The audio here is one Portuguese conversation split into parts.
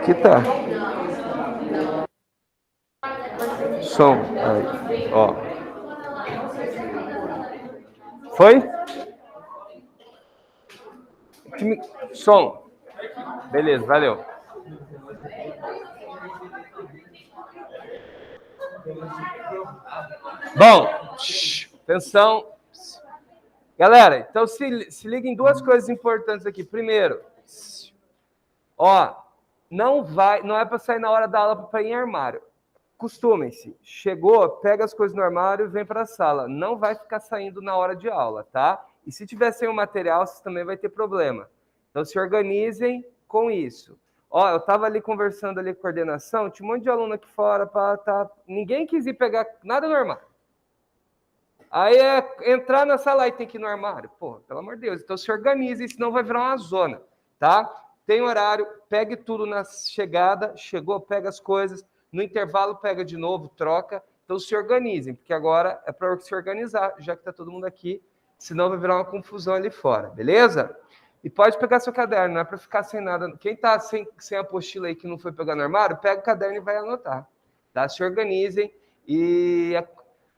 Aqui tá. Som. Aí, ó. Foi? Som. Beleza, valeu. Bom, atenção. Galera, então se liga em duas coisas importantes aqui. Primeiro, ó, não é para sair na hora da aula para ir em armário. Costumem-se. Chegou, pega as coisas no armário e vem para a sala. Não vai ficar saindo na hora de aula, tá? E se tiver sem o material, você também vai ter problema. Então se organizem com isso. Ó, eu estava ali conversando ali com a coordenação, tinha um monte de aluno aqui fora, ninguém quis ir pegar nada no armário. Aí é entrar na sala e tem que ir no armário. Pô, pelo amor de Deus. Então se organize, senão vai virar uma zona, tá? Tem horário, pegue tudo na chegada, chegou, pega as coisas, no intervalo pega de novo, troca. Então se organizem, porque agora é para se organizar, já que está todo mundo aqui, senão vai virar uma confusão ali fora, beleza? E pode pegar seu caderno, não é para ficar sem nada. Quem está sem apostila aí que não foi pegar no armário, pega o caderno e vai anotar, tá? Se organizem. E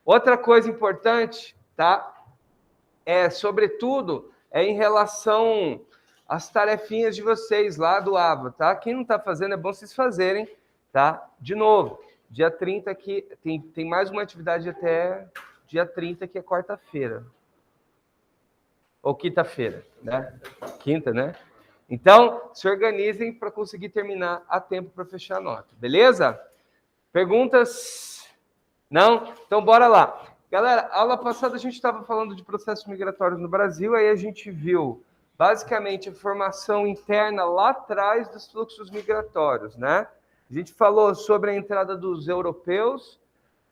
outra coisa importante, tá? Sobretudo, em relação às tarefinhas de vocês lá do AVA, tá? Quem não está fazendo, é bom vocês fazerem, tá? De novo, dia 30 aqui, tem mais uma atividade até dia 30, que é quarta-feira. Ou quinta-feira, né? Quinta, né? Então, se organizem para conseguir terminar a tempo para fechar a nota, beleza? Perguntas? Não? Então, bora lá. Galera, aula passada a gente estava falando de processos migratórios no Brasil, aí a gente viu, basicamente, a formação interna lá atrás dos fluxos migratórios, né? A gente falou sobre a entrada dos europeus,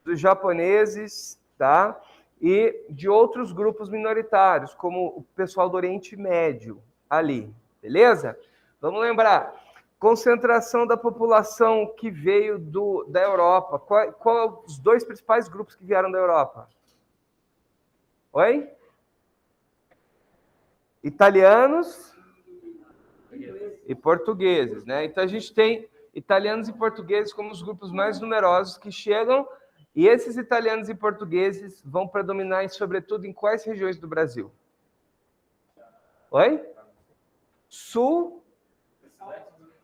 dos japoneses, tá? E de outros grupos minoritários, como o pessoal do Oriente Médio, ali, beleza? Vamos lembrar, concentração da população que veio da Europa. Qual os dois principais grupos que vieram da Europa? Oi? Italianos e portugueses, né? Então a gente tem italianos e portugueses como os grupos mais numerosos que chegam, e esses italianos e portugueses vão predominar, sobretudo, em quais regiões do Brasil? Oi? Sul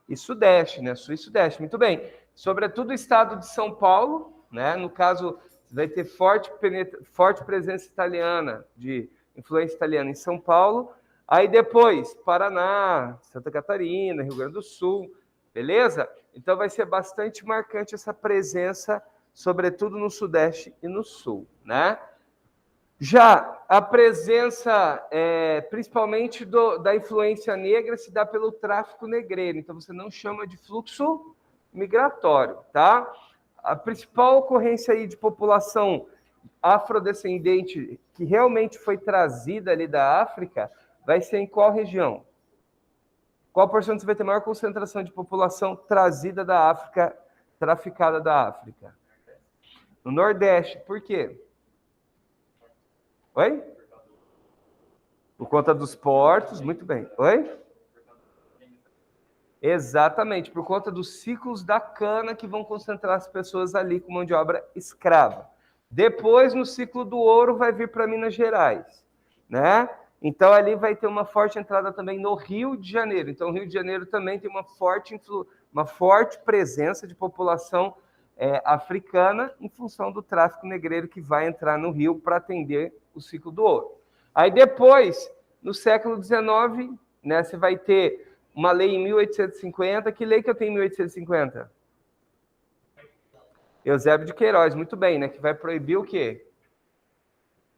e Sudeste, né? Sul e Sudeste, muito bem. Sobretudo o estado de São Paulo, né? No caso, vai ter forte presença italiana, de influência italiana em São Paulo. Aí depois, Paraná, Santa Catarina, Rio Grande do Sul, beleza? Então vai ser bastante marcante essa presença, sobretudo no Sudeste e no Sul, né? Já a presença, principalmente da influência negra, se dá pelo tráfico negreiro. Então, você não chama de fluxo migratório, tá? A principal ocorrência aí de população afrodescendente que realmente foi trazida ali da África vai ser em qual região? Qual porção você vai ter maior concentração de população trazida da África, traficada da África? No Nordeste. Por quê? Oi? Por conta dos portos, muito bem. Oi? Exatamente, por conta dos ciclos da cana que vão concentrar as pessoas ali com mão de obra escrava. Depois, no ciclo do ouro, vai vir para Minas Gerais, né? Então, ali vai ter uma forte entrada também no Rio de Janeiro. Então, o Rio de Janeiro também tem uma forte presença de população africana em função do tráfico negreiro que vai entrar no Rio para atender o ciclo do ouro. Aí, depois, no século XIX, né, você vai ter uma lei em 1850. Que lei que eu tenho em 1850? Eusébio de Queiroz, muito bem, né? Que vai proibir o quê?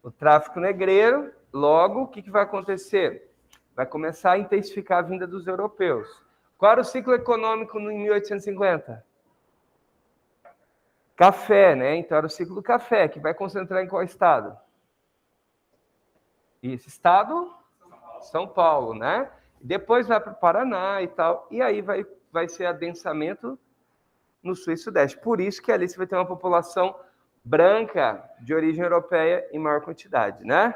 O tráfico negreiro. Logo, o que vai acontecer? Vai começar a intensificar a vinda dos europeus. Qual era o ciclo econômico em 1850? Café, né? Então era o ciclo do café, que vai concentrar em qual estado? Esse estado? São Paulo, né? Depois vai para o Paraná e tal, e aí vai ser adensamento no Sul e Sudeste. Por isso que ali você vai ter uma população branca de origem europeia em maior quantidade, né?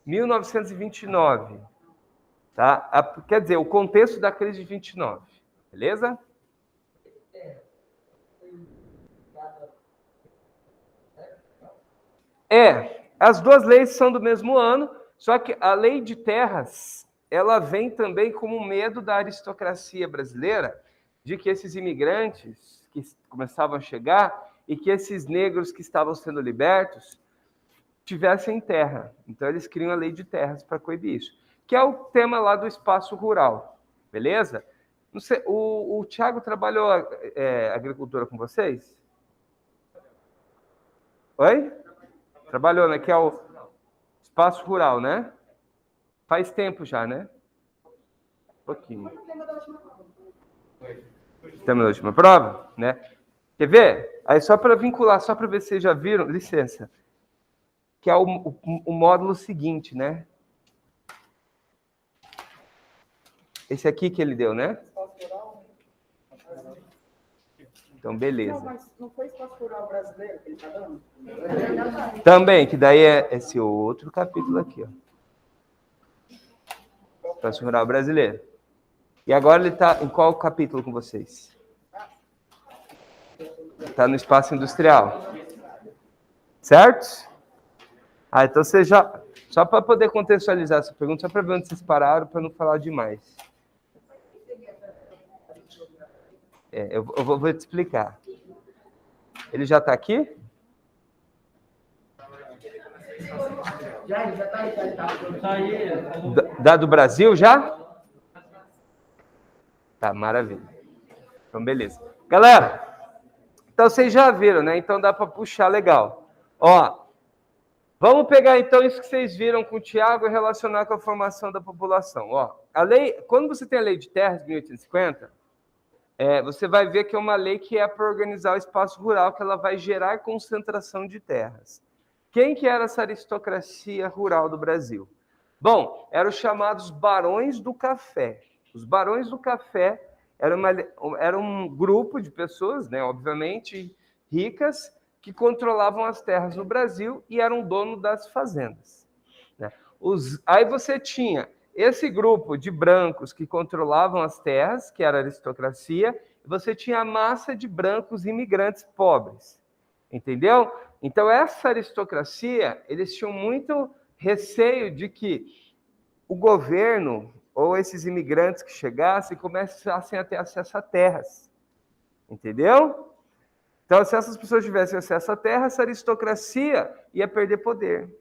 1929. Tá? Quer dizer, o contexto da crise de 29. Beleza? As duas leis são do mesmo ano, só que a lei de terras, ela vem também como medo da aristocracia brasileira, de que esses imigrantes que começavam a chegar e que esses negros que estavam sendo libertos tivessem terra. Então eles criam a lei de terras para coibir isso, que é o tema lá do espaço rural, beleza? Não sei, o Thiago trabalhou agricultura com vocês? Oi? Trabalhou, né? Que é o espaço rural, né? Faz tempo já, né? Um pouquinho. Tema da última prova, né? Quer ver? Aí só para vincular, só para ver se vocês já viram, licença, que é o módulo seguinte, né? Esse aqui que ele deu, né? Então, beleza. Não, mas não foi espaço rural brasileiro que ele está dando? Também, que daí é esse outro capítulo aqui, ó. Espaço rural brasileiro. E agora ele está em qual capítulo com vocês? Está no espaço industrial. Certo? Então você já... Só para poder contextualizar essa pergunta, só para ver onde vocês pararam, para não falar demais. Eu vou te explicar. Ele já está aqui? Já está aí. Da do Brasil já? Tá, maravilha. Então, beleza. Galera, então vocês já viram, né? Então dá para puxar legal. Ó, vamos pegar então isso que vocês viram com o Thiago e relacionar com a formação da população. Ó, a lei, quando você tem a lei de terras de 1850, você vai ver que é uma lei que é para organizar o espaço rural, que ela vai gerar concentração de terras. Quem que era essa aristocracia rural do Brasil? Bom, eram os chamados barões do café. Os barões do café era um grupo de pessoas, né, obviamente ricas, que controlavam as terras no Brasil e eram dono das fazendas. Né? Aí você tinha esse grupo de brancos que controlavam as terras, que era a aristocracia, e você tinha a massa de brancos imigrantes pobres. Entendeu? Então, essa aristocracia, eles tinham muito receio de que o governo ou esses imigrantes que chegassem começassem a ter acesso a terras. Entendeu? Então, se essas pessoas tivessem acesso à terra, essa aristocracia ia perder poder.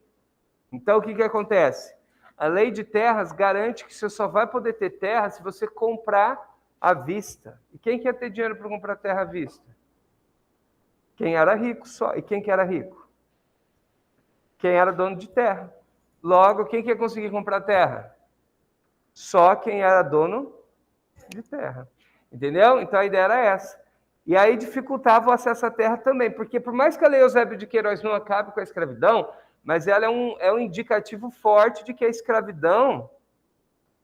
Então, o que acontece? A lei de terras garante que você só vai poder ter terra se você comprar à vista. E quem quer ter dinheiro para comprar terra à vista? Quem era rico só. E quem que era rico? Quem era dono de terra. Logo, quem que ia conseguir comprar terra? Só quem era dono de terra. Entendeu? Então, a ideia era essa. E aí dificultava o acesso à terra também, porque por mais que a Lei Eusébio de Queiroz não acabe com a escravidão, mas ela é um indicativo forte de que a escravidão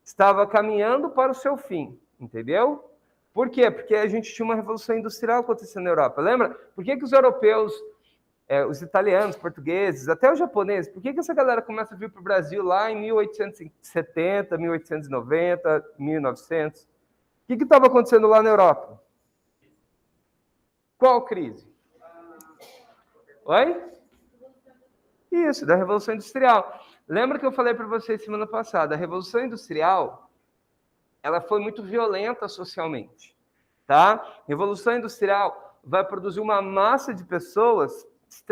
estava caminhando para o seu fim, entendeu? Por quê? Porque a gente tinha uma revolução industrial acontecendo na Europa. Lembra? Por que os europeus, os italianos, portugueses, até os japoneses, por que essa galera começa a vir para o Brasil lá em 1870, 1890, 1900? O que estava acontecendo lá na Europa? Qual crise? Oi? Isso, da Revolução Industrial. Lembra que eu falei para vocês semana passada, a Revolução Industrial, ela foi muito violenta socialmente, tá? Revolução Industrial vai produzir uma massa de pessoas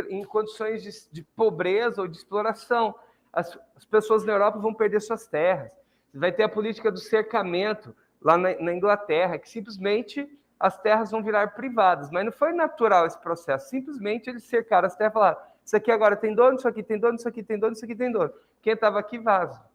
em condições de pobreza ou de exploração. As pessoas na Europa vão perder suas terras. Vai ter a política do cercamento lá na Inglaterra, que simplesmente as terras vão virar privadas. Mas não foi natural esse processo. Simplesmente eles cercaram as terras e falaram: isso aqui agora tem dono, isso aqui tem dono, isso aqui tem dono, isso aqui tem dono. Quem estava aqui, vaza.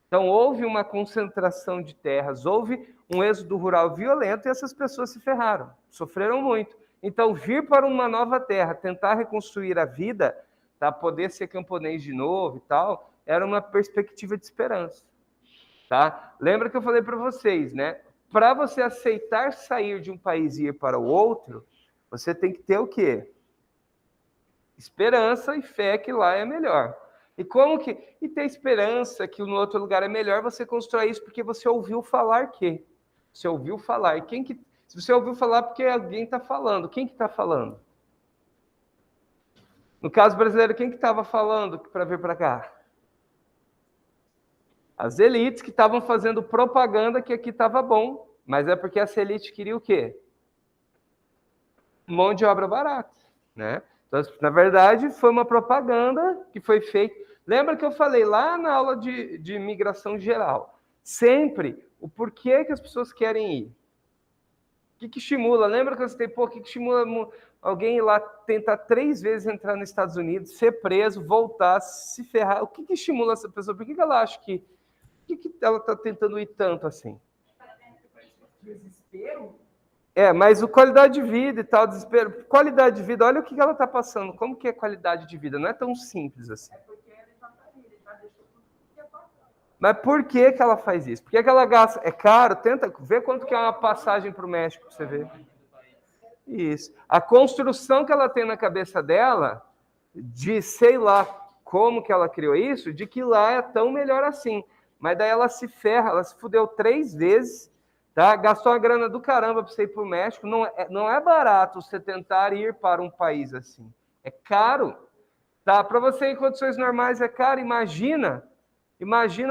Então, houve uma concentração de terras, houve um êxodo rural violento e essas pessoas se ferraram, sofreram muito. Então, vir para uma nova terra, tentar reconstruir a vida, tá, poder ser camponês de novo e tal, era uma perspectiva de esperança. Tá? Lembra que eu falei para vocês, né? Para você aceitar sair de um país e ir para o outro, você tem que ter o quê? Esperança e fé que lá é melhor. E ter esperança que no outro lugar é melhor, você constrói isso porque você ouviu falar que. Você ouviu falar. Se você ouviu falar, porque alguém está falando. Quem que está falando? No caso brasileiro, quem que estava falando para vir para cá? As elites que estavam fazendo propaganda que aqui estava bom. Mas é porque essa elite queria o quê? Mão de obra barata, né? Então, na verdade, foi uma propaganda que foi feita. Lembra que eu falei lá na aula de imigração geral? Sempre o porquê que as pessoas querem ir. O que estimula? Lembra que eu citei, o que estimula alguém ir lá tentar 3 vezes entrar nos Estados Unidos, ser preso, voltar, se ferrar? O que estimula essa pessoa? Por que ela acha que... Por que ela está tentando ir tanto assim? Desespero? Mas o qualidade de vida e tal, desespero. Qualidade de vida, olha o que ela está passando. Como que é qualidade de vida? Não é tão simples assim. É porque ele já deixou tudo que é bacana. Mas por que ela faz isso? Por que ela gasta? É caro? Tenta ver quanto que é uma passagem para o México, para você ver. Isso. A construção que ela tem na cabeça dela, de sei lá como que ela criou isso, de que lá é tão melhor assim. Mas daí ela se ferra, ela se fudeu 3 vezes, tá? Gastou uma grana do caramba para você ir para o México. Não é barato você tentar ir para um país assim. É caro. Tá? Para você em condições normais é caro. Imagina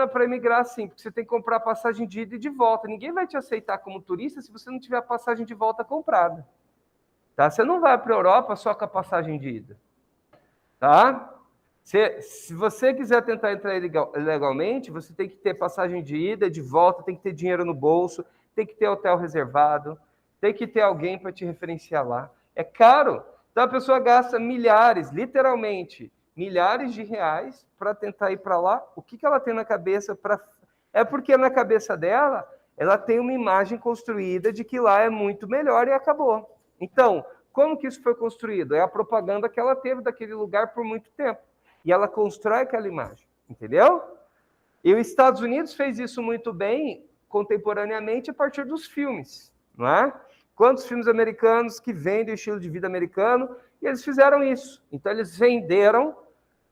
para emigrar assim, porque você tem que comprar passagem de ida e de volta. Ninguém vai te aceitar como turista se você não tiver a passagem de volta comprada. Tá? Você não vai para a Europa só com a passagem de ida. Tá? Se você quiser tentar entrar legalmente, você tem que ter passagem de ida, de volta, tem que ter dinheiro no bolso, tem que ter hotel reservado, tem que ter alguém para te referenciar lá. É caro. Então a pessoa gasta milhares, literalmente, milhares de reais para tentar ir para lá. O que ela tem na cabeça para... É porque na cabeça dela, ela tem uma imagem construída de que lá é muito melhor e acabou. Então, como que isso foi construído? É a propaganda que ela teve daquele lugar por muito tempo. E ela constrói aquela imagem, entendeu? E os Estados Unidos fez isso muito bem, contemporaneamente, a partir dos filmes, não é? Quantos filmes americanos que vendem o estilo de vida americano, e eles fizeram isso. Então, eles venderam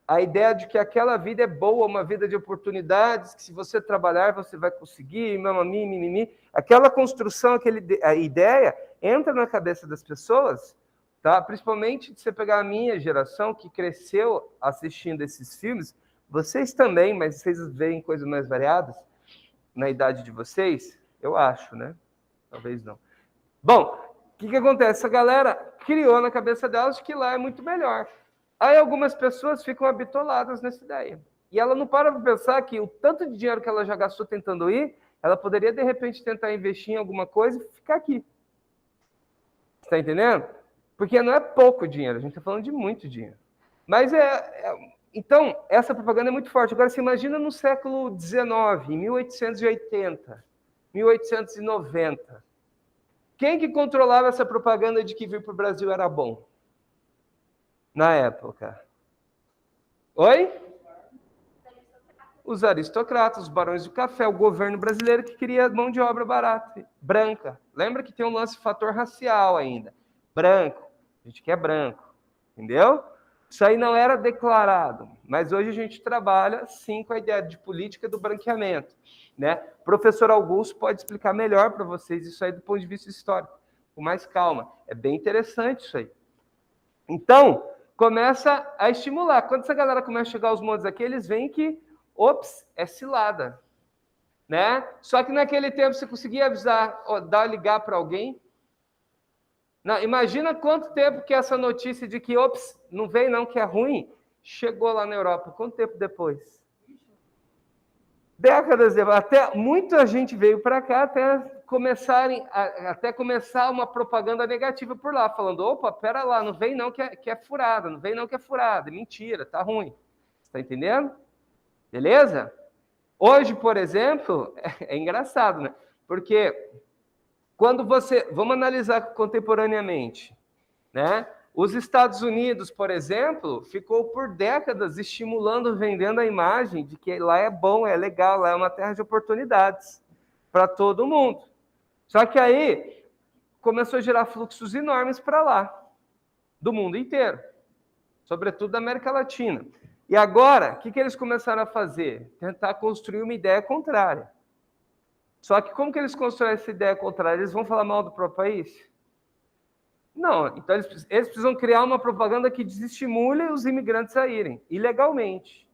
a ideia de que aquela vida é boa, uma vida de oportunidades, que se você trabalhar, você vai conseguir, mimimi. Aquela construção, a ideia, entra na cabeça das pessoas, tá? Principalmente se você pegar a minha geração, que cresceu assistindo esses filmes, vocês também, mas vocês veem coisas mais variadas na idade de vocês? Eu acho, né? Talvez não. Bom, o que acontece? Essa galera criou na cabeça delas que lá é muito melhor. Aí algumas pessoas ficam habitoladas nessa ideia. E ela não para pensar que o tanto de dinheiro que ela já gastou tentando ir, ela poderia, de repente, tentar investir em alguma coisa e ficar aqui. Está entendendo? Porque não é pouco dinheiro, a gente está falando de muito dinheiro. Mas então, essa propaganda é muito forte. Agora, você imagina no século XIX, em 1880, 1890. Quem que controlava essa propaganda de que vir para o Brasil era bom? Na época. Oi? Os aristocratas, os barões do café, o governo brasileiro que queria mão de obra barata, branca. Lembra que tem um lance fator racial ainda. Branco. A gente quer branco. Entendeu? Isso aí não era declarado, mas hoje a gente trabalha, sim, com a ideia de política do branqueamento. Né? O professor Augusto pode explicar melhor para vocês isso aí do ponto de vista histórico, com mais calma. É bem interessante isso aí. Então, começa a estimular. Quando essa galera começa a chegar aos montes aqui, eles veem que, ops, é cilada. Né? Só que naquele tempo você conseguia avisar, ligar para alguém. Não, imagina quanto tempo que essa notícia de que, ops, não vem não, que é ruim, chegou lá na Europa. Quanto tempo depois? Décadas depois. Até muita gente veio para cá até começar uma propaganda negativa por lá, falando, opa, pera lá, não vem não que é furada, não vem não que é furada, mentira, tá ruim. Está entendendo? Beleza? Hoje, por exemplo, é engraçado, né? Porque vamos analisar contemporaneamente, né? Os Estados Unidos, por exemplo, ficou por décadas estimulando, vendendo a imagem de que lá é bom, é legal, lá é uma terra de oportunidades para todo mundo. Só que aí começou a gerar fluxos enormes para lá, do mundo inteiro, sobretudo da América Latina. E agora, o que eles começaram a fazer? Tentar construir uma ideia contrária. Só que como que eles constroem essa ideia contrária? Eles vão falar mal do próprio país? Não, então eles precisam criar uma propaganda que desestimule os imigrantes a irem, ilegalmente.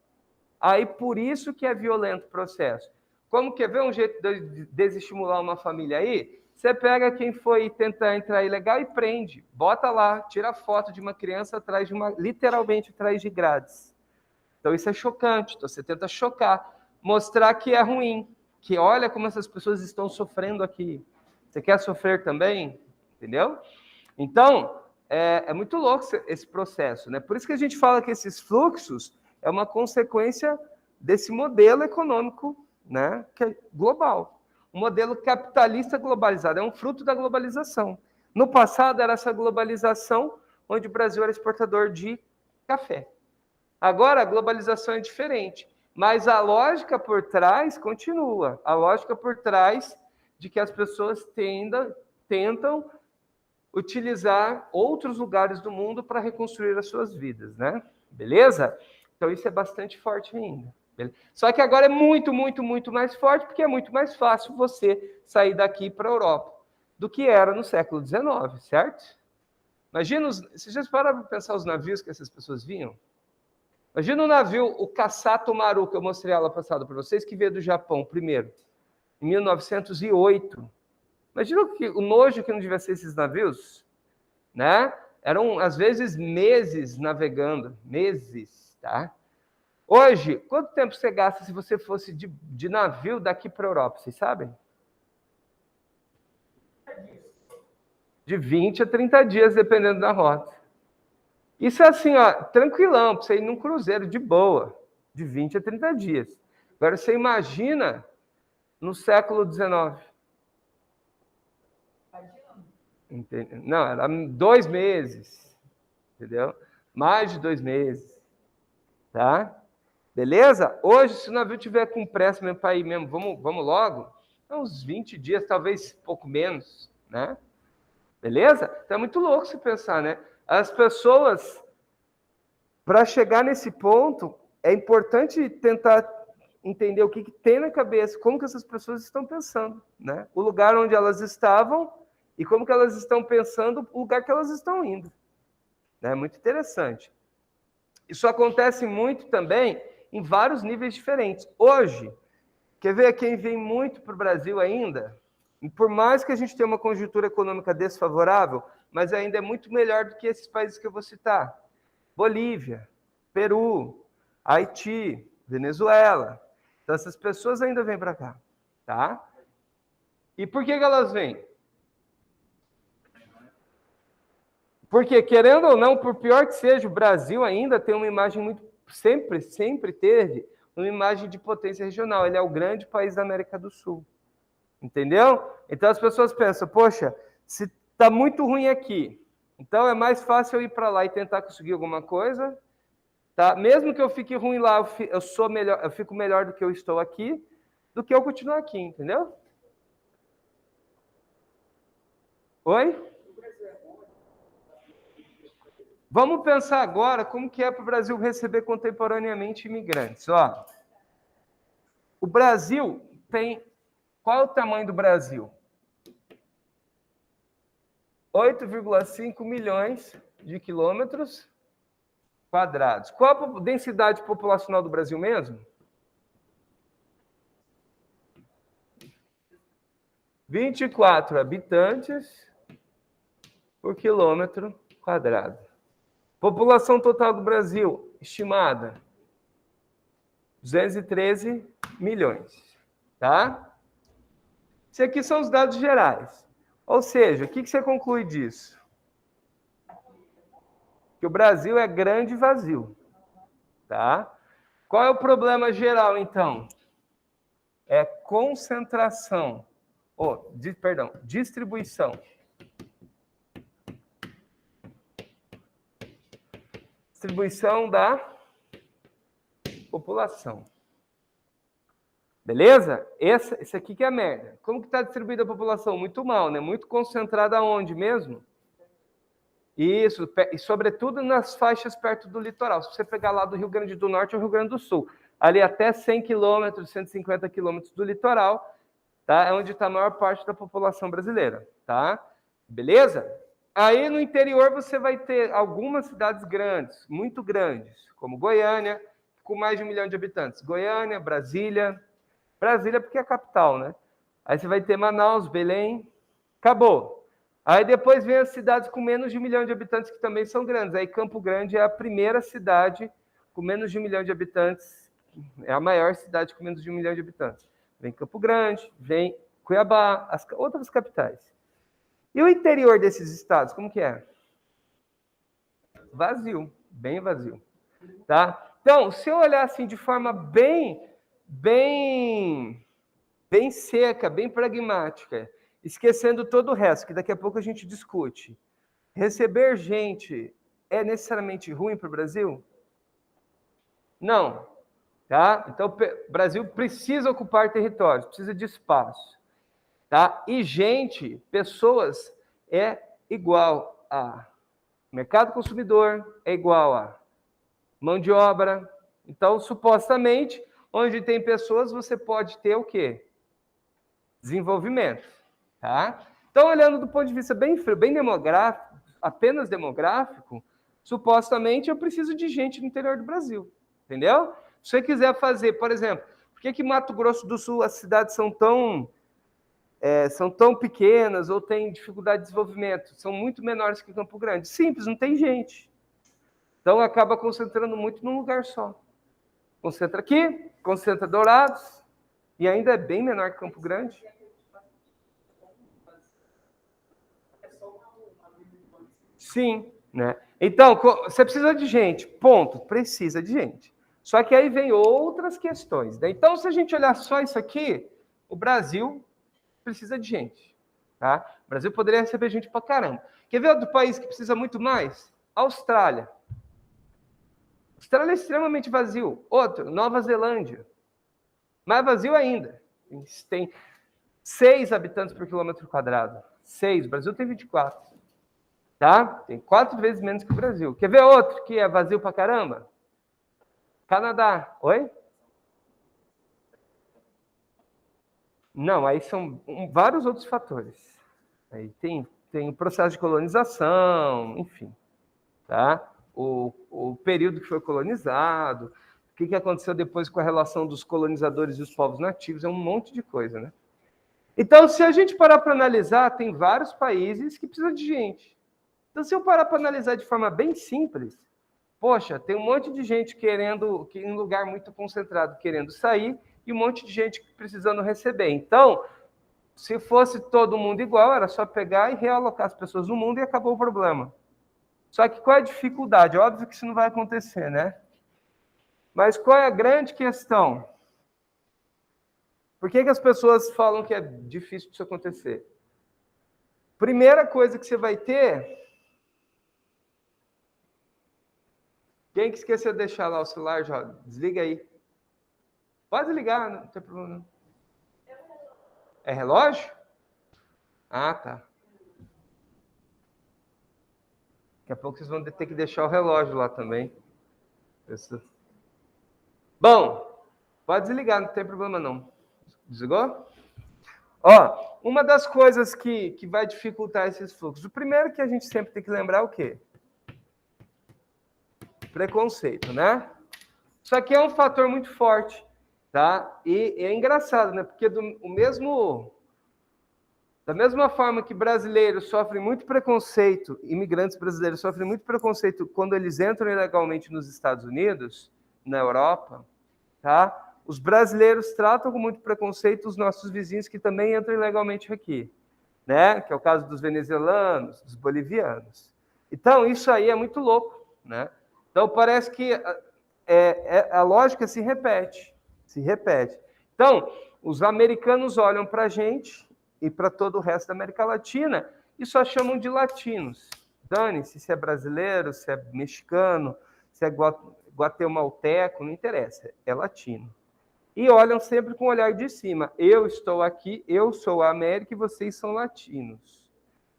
Aí por isso que é violento o processo. Como quer ver um jeito de desestimular uma família aí? Você pega quem foi tentar entrar ilegal e prende. Bota lá, tira foto de uma criança atrás de literalmente atrás de grades. Então isso é chocante. Então você tenta chocar, mostrar que é ruim, que olha como essas pessoas estão sofrendo aqui. Você quer sofrer também? Entendeu? Então, é muito louco esse processo, né? Por isso que a gente fala que esses fluxos é uma consequência desse modelo econômico, né, que é global. O modelo capitalista globalizado é um fruto da globalização. No passado era essa globalização onde o Brasil era exportador de café. Agora a globalização é diferente, mas a lógica por trás continua. A lógica por trás de que as pessoas tentam utilizar outros lugares do mundo para reconstruir as suas vidas, né? Beleza? Então isso é bastante forte ainda. Beleza? Só que agora é muito, muito, muito mais forte, porque é muito mais fácil você sair daqui para a Europa do que era no século XIX, certo? Imagina, vocês já pararam para pensar os navios que essas pessoas vinham? Imagina o navio, o Kasato Maru, que eu mostrei ela passada para vocês, que veio do Japão primeiro, em 1908. Imagina o nojo que não devia ser esses navios, né? Eram, às vezes, meses navegando, meses, tá? Hoje, quanto tempo você gasta se você fosse de navio daqui para a Europa, vocês sabem? De 20 a 30 dias, dependendo da rota. Isso é assim, ó, tranquilão, para você ir num cruzeiro de boa, de 20 a 30 dias. Agora, você imagina no século XIX. Não, era 2 meses, entendeu? Mais de 2 meses, tá? Beleza? Hoje, se o navio tiver com pressa mesmo para ir mesmo, vamos logo, uns 20 dias, talvez pouco menos, né? Beleza? Então é muito louco se pensar, né? As pessoas, para chegar nesse ponto, é importante tentar entender o que tem na cabeça, como que essas pessoas estão pensando, né? O lugar onde elas estavam e como que elas estão pensando, o lugar que elas estão indo. É muito interessante. Isso acontece muito também em vários níveis diferentes. Hoje, quer ver quem vem muito para o Brasil ainda? E por mais que a gente tenha uma conjuntura econômica desfavorável, mas ainda é muito melhor do que esses países que eu vou citar. Bolívia, Peru, Haiti, Venezuela. Então, essas pessoas ainda vêm para cá, tá? E por que elas vêm? Porque, querendo ou não, por pior que seja, o Brasil ainda tem uma imagem muito... Sempre teve uma imagem de potência regional. Ele é o grande país da América do Sul. Entendeu? Então as pessoas pensam, poxa, se está muito ruim aqui, então é mais fácil eu ir para lá e tentar conseguir alguma coisa, tá? Mesmo que eu fique ruim lá, eu fico melhor do que eu estou aqui, do que eu continuar aqui, entendeu? Oi? Vamos pensar agora como que é para o Brasil receber contemporaneamente imigrantes. Ó, o Brasil tem... Qual é o tamanho do Brasil? 8,5 milhões de quilômetros quadrados. Qual a densidade populacional do Brasil mesmo? 24 habitantes por quilômetro quadrado. População total do Brasil, estimada, 213 milhões. Tá? Esses aqui são os dados gerais. Ou seja, o que você conclui disso? Que o Brasil é grande e vazio. Tá? Qual é o problema geral, então? É concentração. Distribuição. Distribuição da população. Beleza? Esse aqui que é a merda. Como que está distribuída a população? Muito mal, né? Muito concentrada aonde mesmo? Isso, e sobretudo nas faixas perto do litoral. Se você pegar lá do Rio Grande do Norte ou Rio Grande do Sul, ali até 100 quilômetros, 150 quilômetros do litoral, tá? É onde está a maior parte da população brasileira, tá? Beleza? Aí no interior você vai ter algumas cidades grandes, muito grandes, como Goiânia, com mais de 1 milhão de habitantes. Goiânia, Brasília porque é a capital, né? Aí você vai ter Manaus, Belém, acabou. Aí depois vem as cidades com menos de 1 milhão de habitantes, que também são grandes. Aí Campo Grande é a primeira cidade com menos de 1 milhão de habitantes, é a maior cidade com menos de 1 milhão de habitantes. Vem Campo Grande, vem Cuiabá, as outras capitais. E o interior desses estados, como que é? Vazio, bem vazio. Tá? Então, se eu olhar assim de forma bem seca, bem pragmática, esquecendo todo o resto, que daqui a pouco a gente discute. Receber gente é necessariamente ruim para o Brasil? Não. Tá? Então, o Brasil precisa ocupar territórios, precisa de espaço. Tá? E gente, pessoas, é igual a mercado consumidor, é igual a mão de obra. Então, supostamente, onde tem pessoas, você pode ter o quê? Desenvolvimento. Tá? Então, olhando do ponto de vista bem frio, bem demográfico, apenas demográfico, supostamente eu preciso de gente no interior do Brasil. Entendeu? Se você quiser fazer, por exemplo, por que Mato Grosso do Sul as cidades são tão pequenas ou têm dificuldade de desenvolvimento? São muito menores que Campo Grande. Simples, não tem gente. Então, acaba concentrando muito num lugar só. Concentra aqui, concentra Dourados, e ainda é bem menor que Campo Grande. Sim, né? Então, você precisa de gente, ponto, precisa de gente. Só que aí vem outras questões, né? Então, se a gente olhar só isso aqui, o Brasil precisa de gente, tá? O Brasil poderia receber gente pra caramba. Quer ver outro país que precisa muito mais? Austrália. Austrália é extremamente vazio. Outro, Nova Zelândia. Mais vazio ainda. Tem 6 habitantes por quilômetro quadrado. 6. O Brasil tem 24. Tá? Tem 4 vezes menos que o Brasil. Quer ver outro que é vazio pra caramba? Canadá. Oi? Não, aí são vários outros fatores. Aí tem o processo de colonização, enfim. Tá? O período que foi colonizado, o que aconteceu depois com a relação dos colonizadores e os povos nativos, é um monte de coisa, né? Então, se a gente parar para analisar, tem vários países que precisam de gente. Então, se eu parar para analisar de forma bem simples, poxa, tem um monte de gente querendo, que em um lugar muito concentrado, querendo sair, e um monte de gente precisando receber. Então, se fosse todo mundo igual, era só pegar e realocar as pessoas no mundo e acabou o problema. Só que qual é a dificuldade? Óbvio que isso não vai acontecer, né? Mas qual é a grande questão? Por que as pessoas falam que é difícil isso acontecer? Primeira coisa que você vai ter... Quem que esqueceu de deixar lá o celular, já desliga aí. Pode ligar, não tem problema. É relógio? Ah, tá. Daqui a pouco vocês vão ter que deixar o relógio lá também. Bom, pode desligar, não tem problema não. Desligou? Ó, uma das coisas que vai dificultar esses fluxos. O primeiro que a gente sempre tem que lembrar é o quê? Preconceito, né? Isso aqui é um fator muito forte, tá? E é engraçado, né? Porque da mesma forma que brasileiros sofrem muito preconceito, imigrantes brasileiros sofrem muito preconceito quando eles entram ilegalmente nos Estados Unidos, na Europa, tá? Os brasileiros tratam com muito preconceito os nossos vizinhos que também entram ilegalmente aqui, né? Que é o caso dos venezuelanos, dos bolivianos. Então, isso aí é muito louco, né? Então, parece que a lógica se repete. Então, os americanos olham para a gente e para todo o resto da América Latina e só chamam de latinos. Dane-se se é brasileiro, se é mexicano, se é guatemalteco, não interessa, é latino. E olham sempre com o olhar de cima. Eu estou aqui, eu sou a América e vocês são latinos.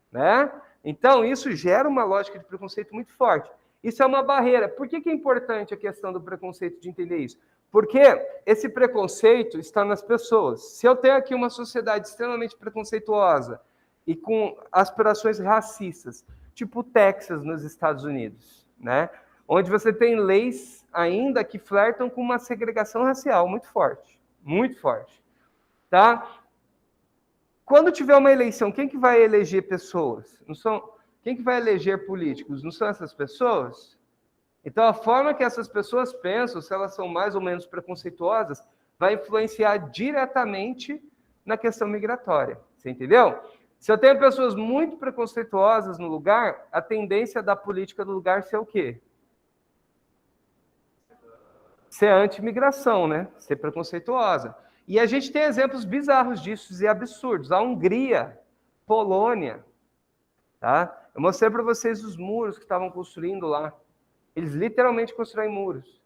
Né? Então, isso gera uma lógica de preconceito muito forte. Isso é uma barreira. Por que é importante a questão do preconceito de entender isso? Porque esse preconceito está nas pessoas. Se eu tenho aqui uma sociedade extremamente preconceituosa e com aspirações racistas, tipo o Texas nos Estados Unidos, né? Onde você tem leis ainda que flertam com uma segregação racial muito forte, tá? Quando tiver uma eleição, quem que vai eleger pessoas? Não são, quem que vai eleger políticos? Não são essas pessoas? Então, a forma que essas pessoas pensam, se elas são mais ou menos preconceituosas, vai influenciar diretamente na questão migratória. Você entendeu? Se eu tenho pessoas muito preconceituosas no lugar, a tendência da política do lugar ser o quê? Ser anti-migração, né? Ser preconceituosa. E a gente tem exemplos bizarros disso e absurdos. A Hungria, Polônia, tá? Eu mostrei para vocês os muros que estavam construindo lá. Eles literalmente constroem muros.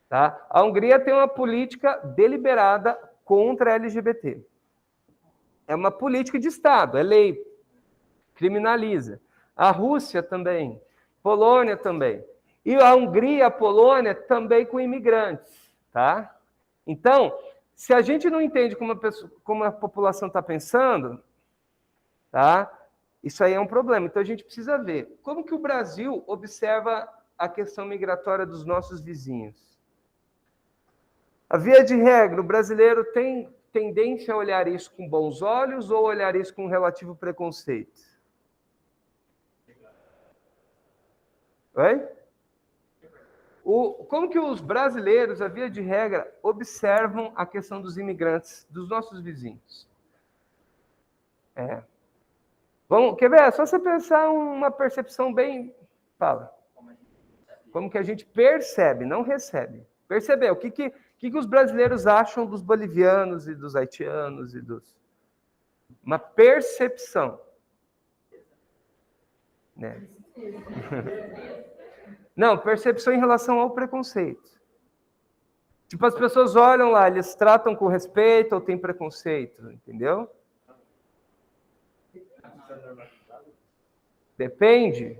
Tá? A Hungria tem uma política deliberada contra a LGBT. É uma política de Estado, é lei, criminaliza. A Rússia também, Polônia também. E a Hungria, a Polônia também com imigrantes. Tá? Então, se a gente não entende como a população está pensando, tá? Isso aí é um problema. Então a gente precisa ver como que o Brasil observa a questão migratória dos nossos vizinhos. A via de regra, o brasileiro tem tendência a olhar isso com bons olhos ou olhar isso com relativo preconceito? Oi? Como que os brasileiros, a via de regra, observam a questão dos imigrantes, dos nossos vizinhos? Quer ver? É só você pensar uma percepção bem... Fala. Como que a gente percebe, não recebe. Perceber o que os brasileiros acham dos bolivianos e dos haitianos e dos... Uma percepção. Né? Não, percepção em relação ao preconceito. Tipo, as pessoas olham lá, eles tratam com respeito ou têm preconceito, entendeu? Depende.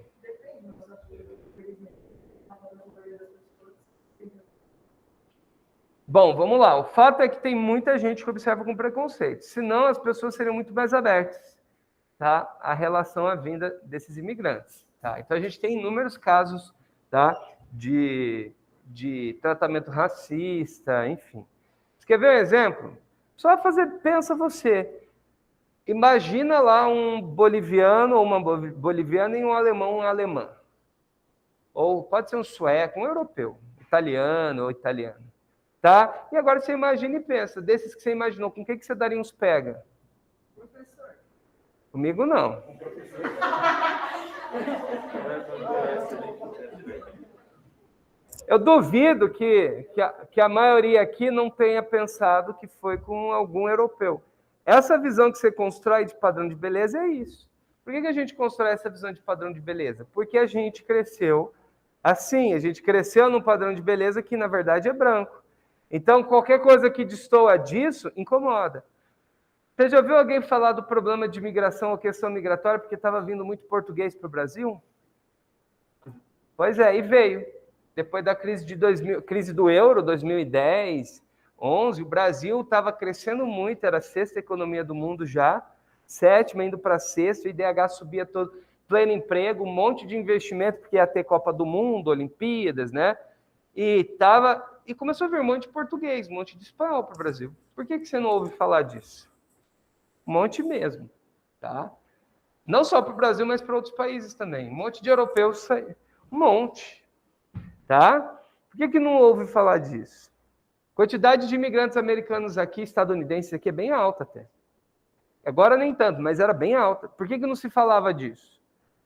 Bom, vamos lá. O fato é que tem muita gente que observa com preconceito. Senão, as pessoas seriam muito mais abertas, tá? A relação à vinda desses imigrantes. Tá? Então, a gente tem inúmeros casos, tá? de tratamento racista, enfim. Você quer ver um exemplo? Só pensa você. Imagina lá um boliviano ou uma boliviana e um alemão, uma alemã. Ou pode ser um sueco, um europeu, italiano ou italiana. Tá? E agora você imagina e pensa, desses que você imaginou, com que você daria uns pega? Professor. Comigo não. Eu duvido que a maioria aqui não tenha pensado que foi com algum europeu. Essa visão que você constrói de padrão de beleza é isso. Por que a gente constrói essa visão de padrão de beleza? Porque a gente cresceu assim, a gente cresceu num padrão de beleza que, na verdade, é branco. Então, qualquer coisa que destoa disso, incomoda. Você já ouviu alguém falar do problema de migração ou questão migratória porque estava vindo muito português para o Brasil? Pois é, e veio. Depois da crise do euro, 2010, 11, o Brasil estava crescendo muito, era a sexta economia do mundo já, sétima indo para sexta, o IDH subia todo, pleno emprego, um monte de investimento, porque ia ter Copa do Mundo, Olimpíadas, né? E começou a vir um monte de português, um monte de espanhol para o Brasil. Por que você não ouve falar disso? Um monte mesmo, tá? Não só para o Brasil, mas para outros países também. Um monte de europeus, um monte. Tá? Por que não ouve falar disso? Quantidade de imigrantes americanos aqui, estadunidenses aqui, é bem alta até. Agora nem tanto, mas era bem alta. Por que não se falava disso?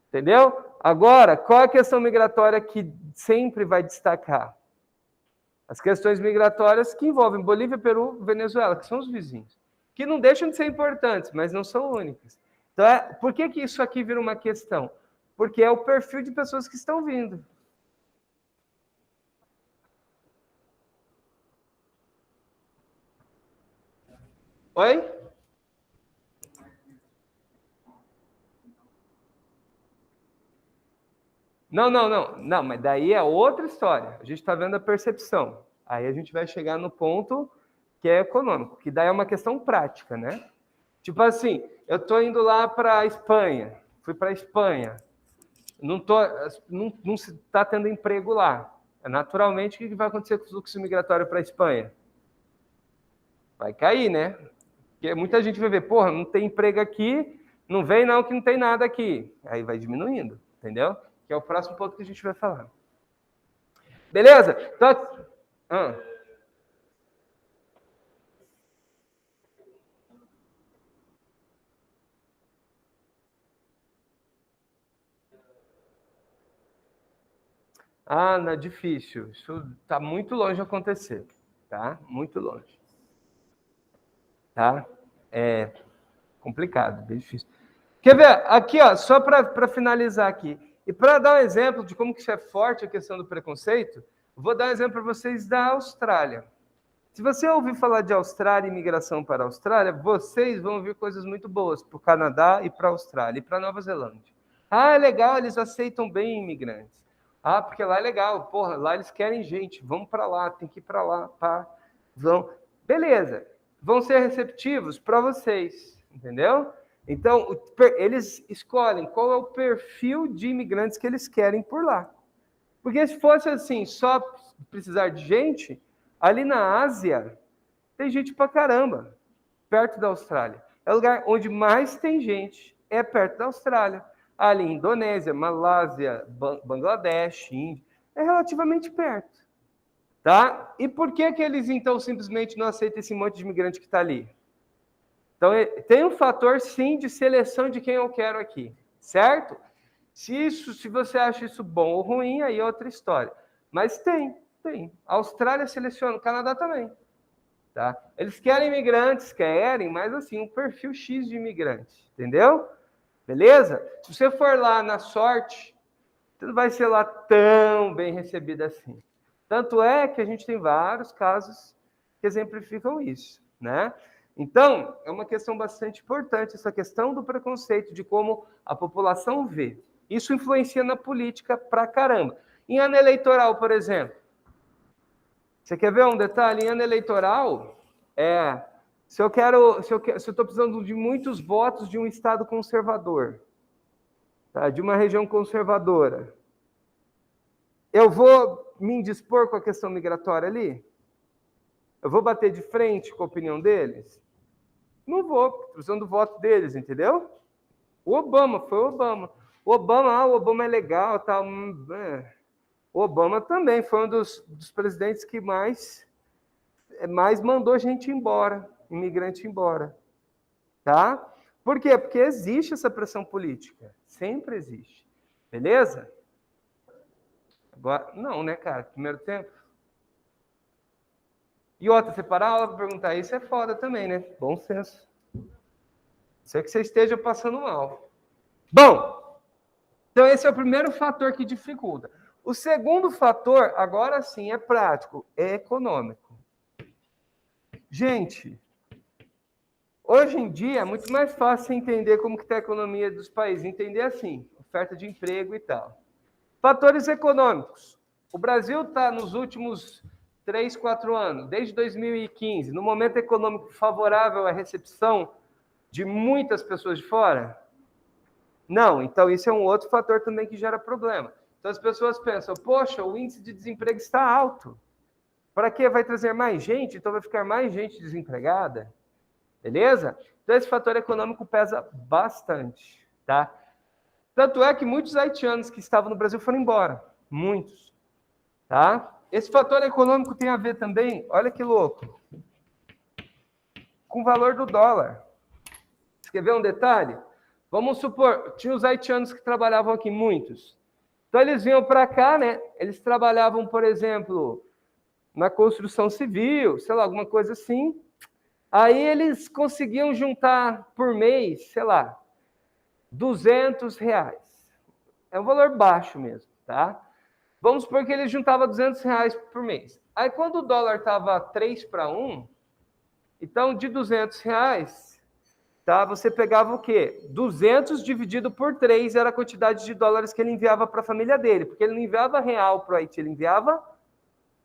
Entendeu? Agora, qual é a questão migratória que sempre vai destacar? As questões migratórias que envolvem Bolívia, Peru, Venezuela, que são os vizinhos. Que não deixam de ser importantes, mas não são únicas. Então, por que isso aqui vira uma questão? Porque é o perfil de pessoas que estão vindo. Oi? Não, mas daí é outra história. A gente está vendo a percepção. Aí a gente vai chegar no ponto que é econômico, que daí é uma questão prática, né? Tipo assim, eu estou indo lá para a Espanha, fui para a Espanha, não está tendo emprego lá. Naturalmente, o que vai acontecer com o fluxo migratório para a Espanha? Vai cair, né? Porque muita gente vai ver, porra, não tem emprego aqui, não vem não, que não tem nada aqui. Aí vai diminuindo, entendeu? Que é o próximo ponto que a gente vai falar. Beleza? Então... não é difícil. Isso está muito longe de acontecer, tá? Muito longe. Tá? É complicado, bem difícil. Quer ver? Aqui, ó, só para finalizar aqui. E para dar um exemplo de como que isso é forte a questão do preconceito, vou dar um exemplo para vocês da Austrália. Se você ouvir falar de Austrália e imigração para a Austrália, vocês vão ouvir coisas muito boas para o Canadá e para a Austrália e para a Nova Zelândia. É legal, eles aceitam bem imigrantes. Porque lá é legal, porra, lá eles querem gente, vamos para lá, tem que ir para lá, pá. Vão. Beleza, vão ser receptivos para vocês, entendeu? Então, eles escolhem qual é o perfil de imigrantes que eles querem por lá. Porque se fosse assim, só precisar de gente, ali na Ásia, tem gente pra caramba, perto da Austrália. É o lugar onde mais tem gente, é perto da Austrália. Ali, Indonésia, Malásia, Bangladesh, Índia, é relativamente perto. Tá? E por que eles, então, simplesmente não aceitam esse monte de imigrante que está ali? Então, tem um fator, sim, de seleção de quem eu quero aqui, certo? Se você acha isso bom ou ruim, aí é outra história. Mas tem. A Austrália seleciona, o Canadá também. Tá? Eles querem imigrantes, mas assim, um perfil X de imigrante, entendeu? Beleza? Se você for lá na sorte, você não vai ser lá tão bem recebido assim. Tanto é que a gente tem vários casos que exemplificam isso, né? Então, é uma questão bastante importante, essa questão do preconceito, de como a população vê. Isso influencia na política pra caramba. Em ano eleitoral, por exemplo, você quer ver um detalhe? Em ano eleitoral, se eu estou precisando de muitos votos de um estado conservador, tá? De uma região conservadora, eu vou me indispor com a questão migratória ali? Eu vou bater de frente com a opinião deles? Não vou, precisando do voto deles, entendeu? O Obama foi o Obama. O Obama é legal, tal. O Obama também foi um dos presidentes que mais mandou gente embora, imigrante embora, tá? Por quê? Porque existe essa pressão política, sempre existe, beleza? Agora, não, né, cara? Primeiro tempo. E outra, você parar a aula para perguntar isso é foda também, né? Bom senso. Sei que você esteja passando mal. Bom, então esse é o primeiro fator que dificulta. O segundo fator, agora sim, é prático, é econômico. Gente, hoje em dia é muito mais fácil entender como que está a economia dos países, entender assim, oferta de emprego e tal. Fatores econômicos. O Brasil está nos últimos 3, 4 anos, desde 2015, no momento econômico favorável à recepção de muitas pessoas de fora? Não, então isso é um outro fator também que gera problema. Então as pessoas pensam, poxa, o índice de desemprego está alto. Para que vai trazer mais gente? Então vai ficar mais gente desempregada. Beleza? Então esse fator econômico pesa bastante, tá? Tanto é que muitos haitianos que estavam no Brasil foram embora. Muitos. Tá? Esse fator econômico tem a ver também, olha que louco, com o valor do dólar. Você quer ver um detalhe? Vamos supor, tinha os haitianos que trabalhavam aqui, muitos. Então eles vinham para cá, né? Eles trabalhavam, por exemplo, na construção civil, sei lá, alguma coisa assim. Aí eles conseguiam juntar por mês, sei lá, R$200. É um valor baixo mesmo, tá? Vamos supor que ele juntava R$200 por mês. Aí quando o dólar estava 3 para 1, então de R$200, tá? Você pegava o quê? 200 dividido por 3 era a quantidade de dólares que ele enviava para a família dele, porque ele não enviava real para o Haiti, ele enviava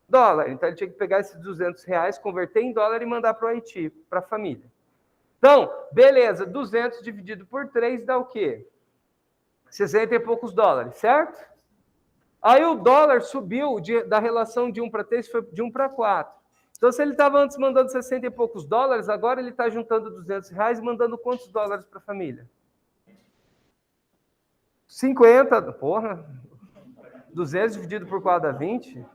dólar. Então, ele tinha que pegar esses 200 reais, converter em dólar e mandar para o Haiti, para a família. Então, beleza, 200 dividido por 3 dá o quê? 60 e poucos dólares, certo? Aí o dólar subiu da relação de 1 para 3, foi de 1 para 4. Então, se ele estava antes mandando 60 e poucos dólares, agora ele está juntando 200 reais e mandando quantos dólares para a família? 50, porra. 200 dividido por 4 dá 20?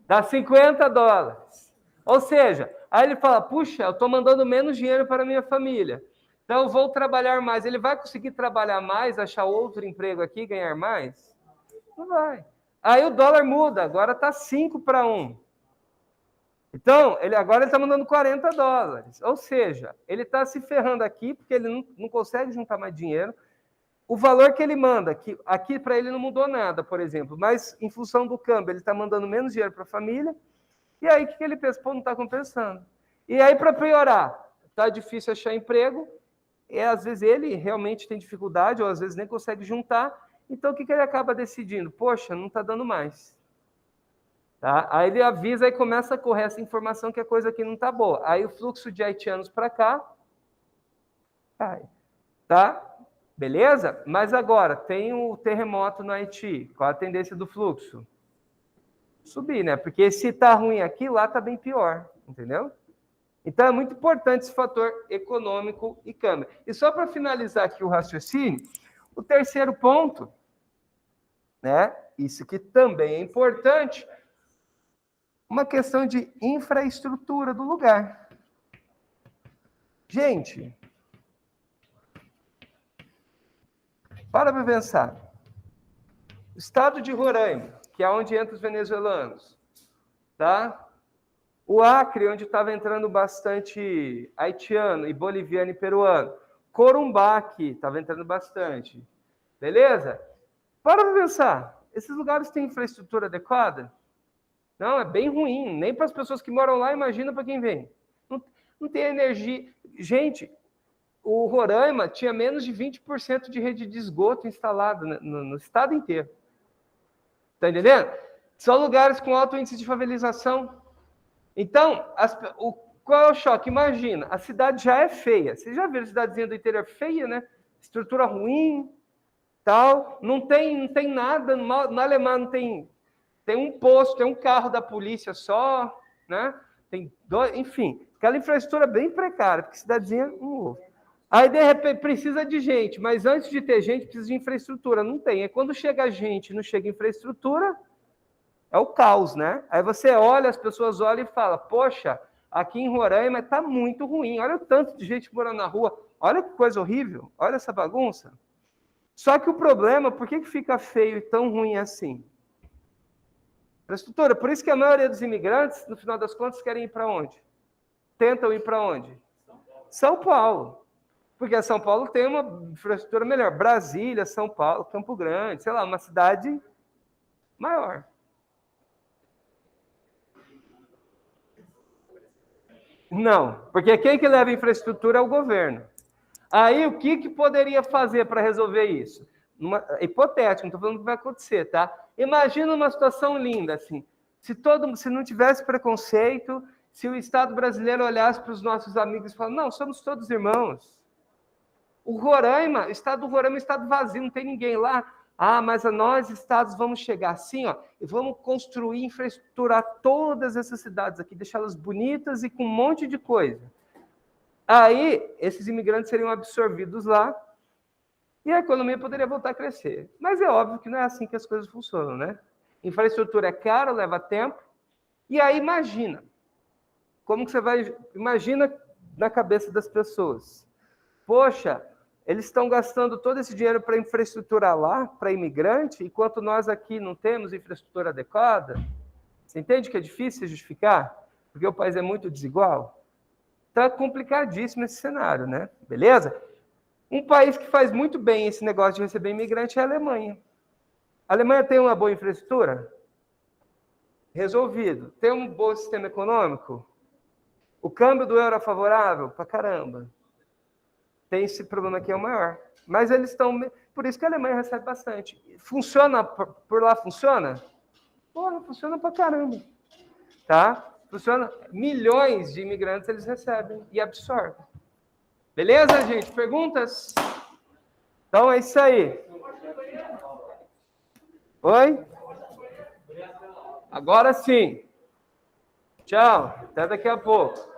Dá 50 dólares. Ou seja, aí ele fala, puxa, eu estou mandando menos dinheiro para a minha família. Então, eu vou trabalhar mais. Ele vai conseguir trabalhar mais, achar outro emprego aqui, ganhar mais? Não vai. Aí o dólar muda, agora está 5 para 1. Então, agora ele está mandando 40 dólares. Ou seja, ele está se ferrando aqui, porque ele não consegue juntar mais dinheiro. O valor que ele manda, que aqui para ele não mudou nada, por exemplo, mas em função do câmbio, ele está mandando menos dinheiro para a família. E aí, o que ele pensa? Pô, não está compensando. E aí, para piorar, está difícil achar emprego, e às vezes ele realmente tem dificuldade, ou às vezes nem consegue juntar. Então, o que ele acaba decidindo? Poxa, não está dando mais. Tá? Aí ele avisa e começa a correr essa informação que a coisa aqui não está boa. Aí o fluxo de haitianos para cá cai. Tá? Beleza? Mas agora, tem o terremoto no Haiti. Qual a tendência do fluxo? Subir, né? Porque se está ruim aqui, lá está bem pior. Entendeu? Então, é muito importante esse fator econômico e câmbio. E só para finalizar aqui o raciocínio, o terceiro ponto, né? Isso que também é importante, uma questão de infraestrutura do lugar. Gente, para pensar. O estado de Roraima, que é onde entram os venezuelanos, tá? O Acre, onde estava entrando bastante haitiano e boliviano e peruano. Corumbá, aqui, estava entrando bastante. Beleza? Para pensar, esses lugares têm infraestrutura adequada? Não, é bem ruim. Nem para as pessoas que moram lá, imagina para quem vem. Não tem energia. Gente, o Roraima tinha menos de 20% de rede de esgoto instalada no estado inteiro. Está entendendo? São lugares com alto índice de favelização. Então, qual é o choque? Imagina, a cidade já é feia. Vocês já viram a cidadezinha do interior feia, né? Estrutura ruim, tal. Não tem nada. No Alemão não tem um posto, tem um carro da polícia só, né? Tem dois, enfim, aquela infraestrutura bem precária, porque cidadezinha não houve. Aí, de repente, precisa de gente, mas antes de ter gente, precisa de infraestrutura. Não tem. É quando chega gente, não chega infraestrutura, é o caos, né? Aí você olha, as pessoas olham e falam, poxa, aqui em Roraima está muito ruim, olha o tanto de gente morando na rua, olha que coisa horrível, olha essa bagunça. Só que o problema, por que fica feio e tão ruim assim? Infraestrutura. Por isso que a maioria dos imigrantes, no final das contas, querem ir para onde? Tentam ir para onde? São Paulo. Porque São Paulo tem uma infraestrutura melhor. Brasília, São Paulo, Campo Grande, sei lá, uma cidade maior. Não, porque quem que leva a infraestrutura é o governo. Aí, o que poderia fazer para resolver isso? Hipotético, não estou falando que vai acontecer, tá? Imagina uma situação linda, assim. Se não tivesse preconceito, se o Estado brasileiro olhasse para os nossos amigos e falasse, não, somos todos irmãos. O Estado do Roraima é um estado vazio, não tem ninguém lá. Ah, mas nós, estados, vamos chegar assim, ó, e vamos construir, infraestruturar todas essas cidades aqui, deixá-las bonitas e com um monte de coisa. Aí, esses imigrantes seriam absorvidos lá e a economia poderia voltar a crescer. Mas é óbvio que não é assim que as coisas funcionam, né? Infraestrutura é cara, leva tempo. E aí, imagina. Como que você vai... Imagina na cabeça das pessoas. Poxa, eles estão gastando todo esse dinheiro para infraestrutura lá, para imigrante, enquanto nós aqui não temos infraestrutura adequada. Você entende que é difícil justificar? Porque o país é muito desigual? Está complicadíssimo esse cenário, né? Beleza? Um país que faz muito bem esse negócio de receber imigrante é a Alemanha. A Alemanha tem uma boa infraestrutura? Resolvido. Tem um bom sistema econômico? O câmbio do euro é favorável? Pra caramba. Tem esse problema aqui, é o maior. Mas eles estão... Por isso que a Alemanha recebe bastante. Funciona? Por lá funciona? Porra, funciona pra caramba. Tá? Funciona. Milhões de imigrantes eles recebem e absorvem. Beleza, gente? Perguntas? Então é isso aí. Oi? Agora sim. Tchau. Até daqui a pouco.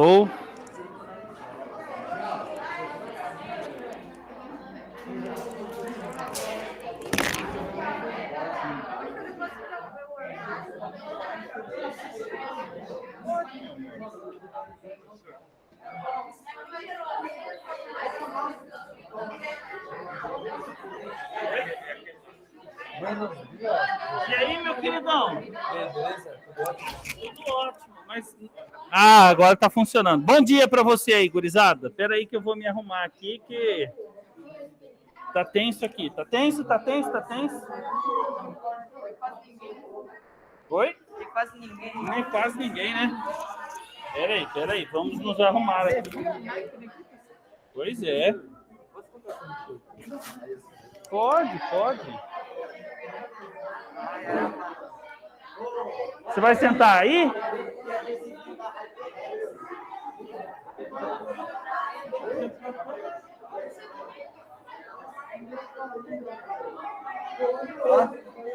Ou e aí, meu queridão? Beleza? Tudo ótimo, mas... Ah, agora tá funcionando. Bom dia pra você aí, gurizada. Pera aí que eu vou me arrumar aqui, que tá tenso aqui. Tá tenso, tá tenso, tá tenso. Oi? Tem quase ninguém. Nem quase ninguém, né? Pera aí, vamos nos arrumar aqui. Pois é. Pode, pode. Você vai sentar aí?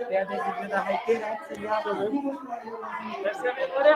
Tem adesivo da Raikkonen, né? Que seria a deve ser a memória.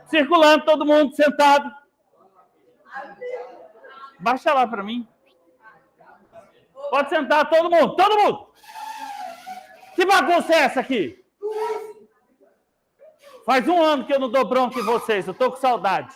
Circulando, todo mundo sentado. Baixa lá para mim. Pode sentar, todo mundo, todo mundo. Que bagunça é essa aqui? Faz um ano que eu não dou bronca em vocês, eu tô com saudade.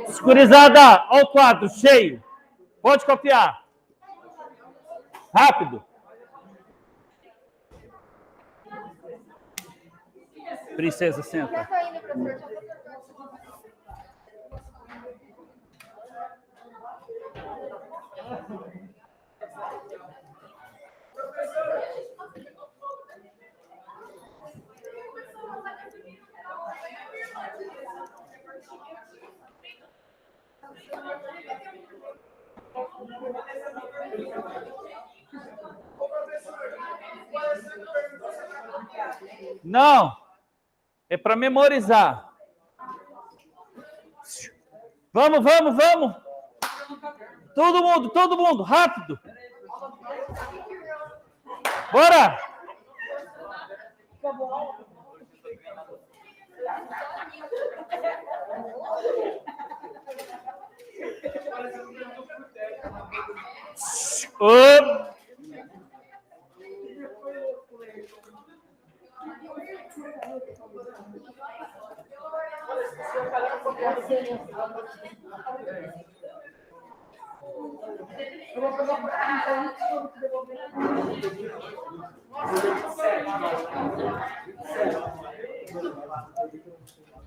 Escurizada, olha o quadro cheio. Pode copiar. Rápido. Princesa, senta. Não. É para memorizar. Vamos, vamos, vamos. Todo mundo, rápido. Bora! Op.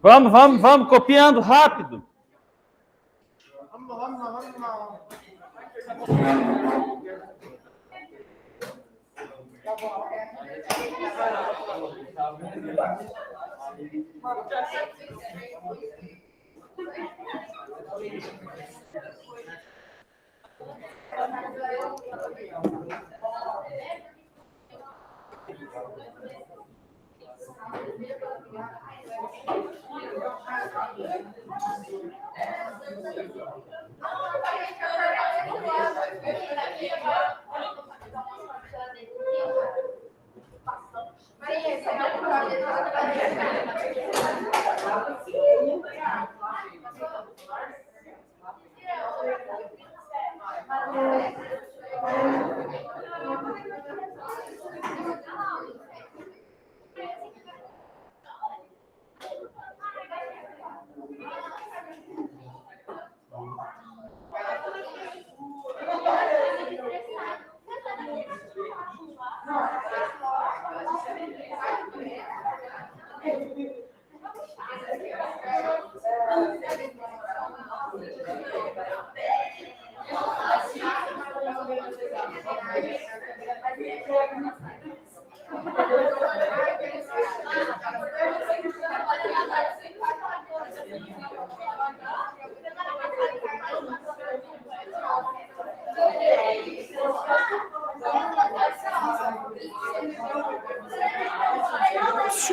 Vamos, copiando rápido.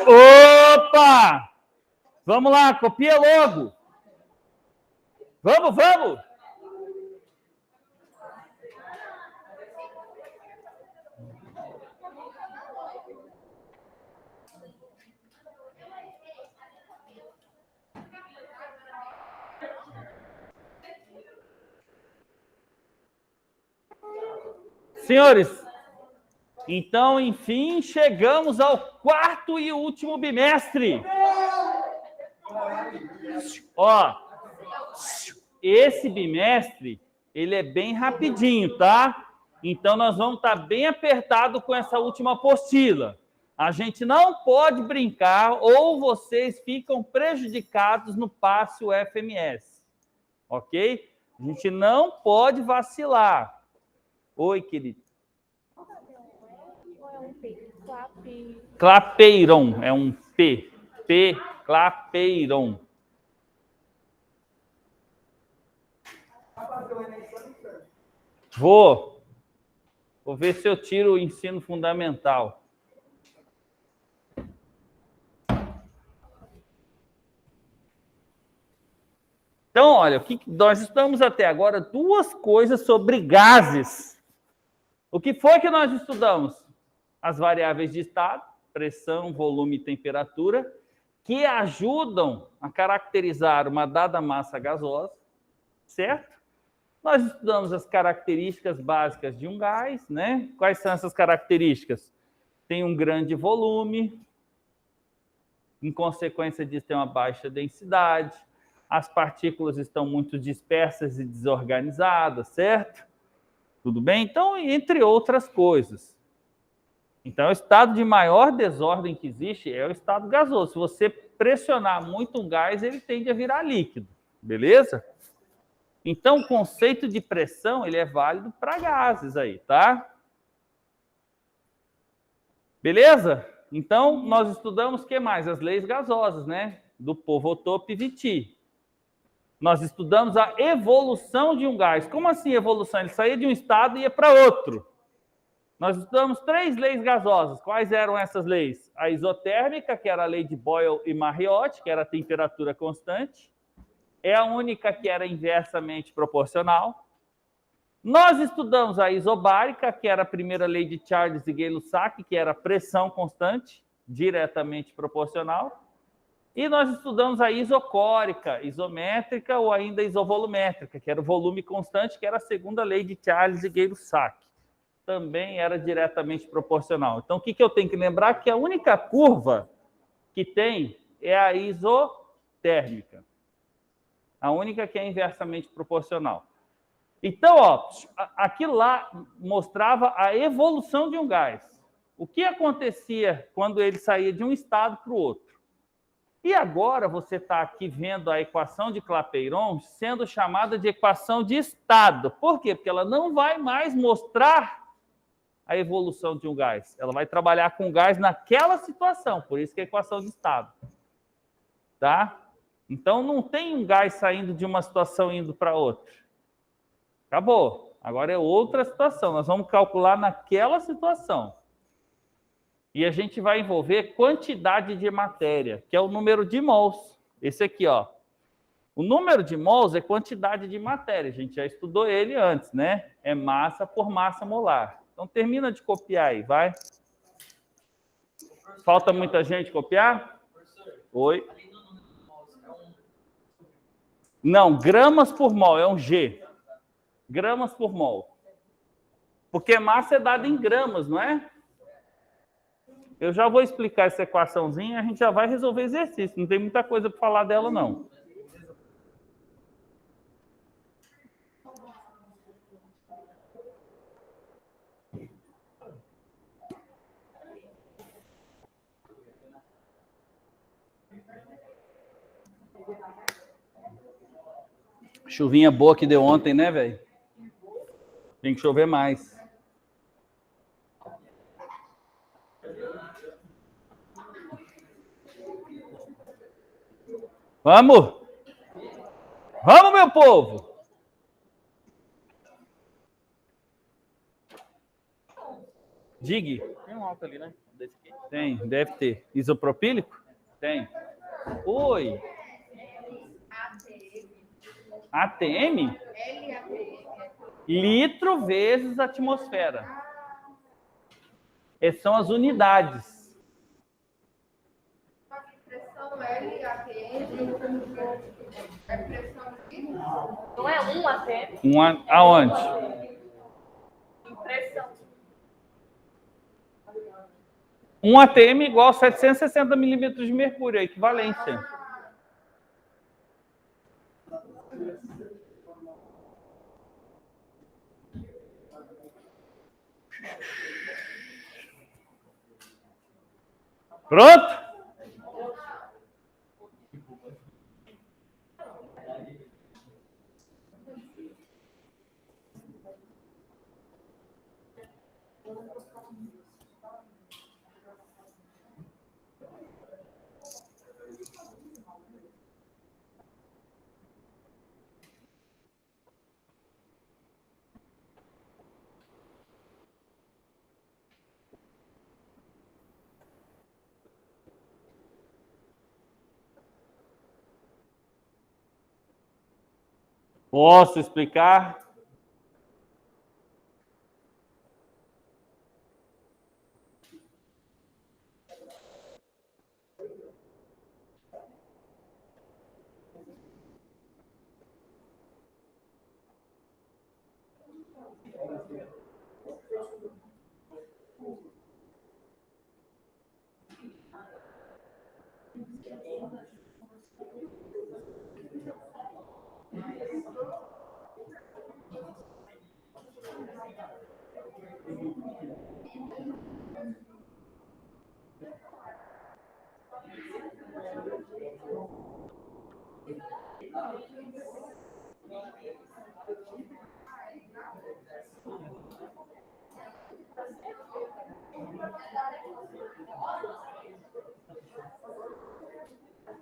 Opa! Vamos lá, copia logo. Vamos. Senhores, então, enfim, chegamos ao quarto e último bimestre. Ó, esse bimestre, ele é bem rapidinho, tá? Então, nós vamos estar bem apertado com essa última apostila. A gente não pode brincar ou vocês ficam prejudicados no passe FMS, ok? A gente não pode vacilar. Oi, querido. Clapeyron, é um P. P, Clapeyron. Vou ver se eu tiro o ensino fundamental. Então, olha, o que nós estudamos até agora? Duas coisas sobre gases. O que foi que nós estudamos? As variáveis de estado, pressão, volume e temperatura, que ajudam a caracterizar uma dada massa gasosa, certo? Nós estudamos as características básicas de um gás, né? Quais são essas características? Tem um grande volume, em consequência disso tem uma baixa densidade, as partículas estão muito dispersas e desorganizadas, certo? Tudo bem? Então, entre outras coisas. Então, o estado de maior desordem que existe é o estado gasoso. Se você pressionar muito um gás, ele tende a virar líquido, beleza? Então, o conceito de pressão, ele é válido para gases aí, tá? Beleza? Então, nós estudamos o que mais? As leis gasosas, né? Do Povatov-Viti. Nós estudamos a evolução de um gás. Como assim evolução? Ele saía de um estado e ia para outro. Nós estudamos 3 leis gasosas. Quais eram essas leis? A isotérmica, que era a lei de Boyle e Mariotti, que era a temperatura constante. É a única que era inversamente proporcional. Nós estudamos a isobárica, que era a primeira lei de Charles e Gay-Lussac, que era pressão constante, diretamente proporcional. E nós estudamos a isocórica, isométrica ou ainda isovolumétrica, que era o volume constante, que era a segunda lei de Charles e Gay-Lussac. Também era diretamente proporcional. Então, o que eu tenho que lembrar? Que a única curva que tem é a isotérmica. A única que é inversamente proporcional. Então, ó, aquilo lá mostrava a evolução de um gás. O que acontecia quando ele saía de um estado para o outro. E agora você está aqui vendo a equação de Clapeyron sendo chamada de equação de estado. Por quê? Porque ela não vai mais mostrar a evolução de um gás. Ela vai trabalhar com o gás naquela situação. Por isso que é equação de estado. Tá? Então, não tem um gás saindo de uma situação indo para outra. Acabou. Agora é outra situação. Nós vamos calcular naquela situação. E a gente vai envolver quantidade de matéria, que é o número de mols. Esse aqui, ó. O número de mols é quantidade de matéria. A gente já estudou ele antes, né? É massa por massa molar. Então, termina de copiar aí, vai. Falta muita gente copiar? Oi. Não, gramas por mol, é um G. Gramas por mol. Porque massa é dada em gramas, não é? Eu já vou explicar essa equaçãozinha, a gente já vai resolver exercício. Não tem muita coisa para falar dela, não. Chuvinha boa que deu ontem, né, velho? Tem que chover mais. Vamos! Vamos, meu povo! Dig. Tem um alto ali, né? Desse aqui. Tem, deve ter. Isopropílico? Tem. Oi. ATM? Litro vezes atmosfera. Essas são as unidades. Pressão L, ATM, é pressão de... Não é um ATM? Aonde? Pressão. Um ATM igual a 760 milímetros de mercúrio, a equivalência. Pronto? Posso explicar?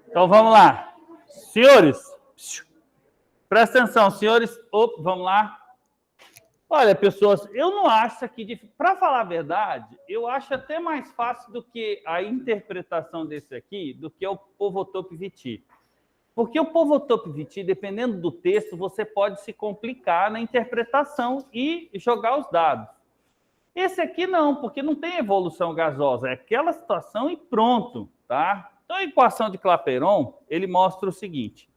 Então, vamos lá. Senhores, presta atenção, senhores. Vamos lá. Olha, pessoas, eu não acho aqui, para falar a verdade, eu acho até mais fácil do que a interpretação desse aqui, do que o Povotop-Viti. Porque o Povotop-Viti, dependendo do texto, você pode se complicar na interpretação e jogar os dados. Esse aqui não, porque não tem evolução gasosa, é aquela situação e pronto, tá? Então, a equação de Clapeyron, ele mostra o seguinte,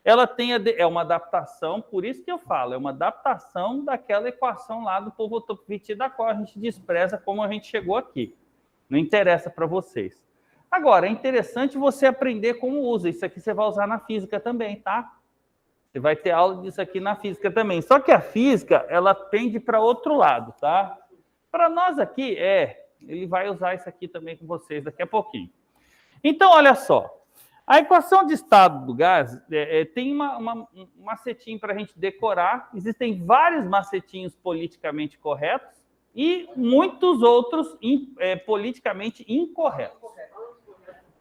ela é uma adaptação, por isso que eu falo, é uma adaptação daquela equação lá do Povotop-Viti, da qual a gente despreza como a gente chegou aqui. Não interessa para vocês. Agora, é interessante você aprender como usa. Isso aqui você vai usar na física também, tá? Você vai ter aula disso aqui na física também. Só que a física, ela tende para outro lado, tá? Para nós aqui, ele vai usar isso aqui também com vocês daqui a pouquinho. Então, olha só. A equação de estado do gás tem um macetinho para a gente decorar. Existem vários macetinhos politicamente corretos e muitos outros politicamente incorretos.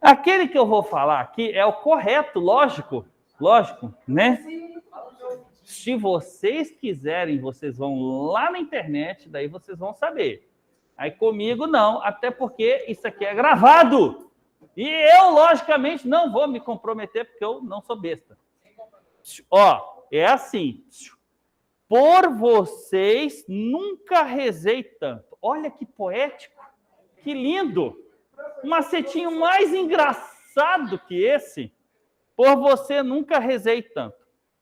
Aquele que eu vou falar aqui é o correto, lógico, né? Se vocês quiserem, vocês vão lá na internet, daí vocês vão saber. Aí comigo não, até porque isso aqui é gravado. E eu, logicamente, não vou me comprometer, porque eu não sou besta. Ó, é assim. Por vocês, nunca rezei tanto. Olha que poético, que lindo. Um macetinho mais engraçado que esse. Por você, nunca rezei tanto.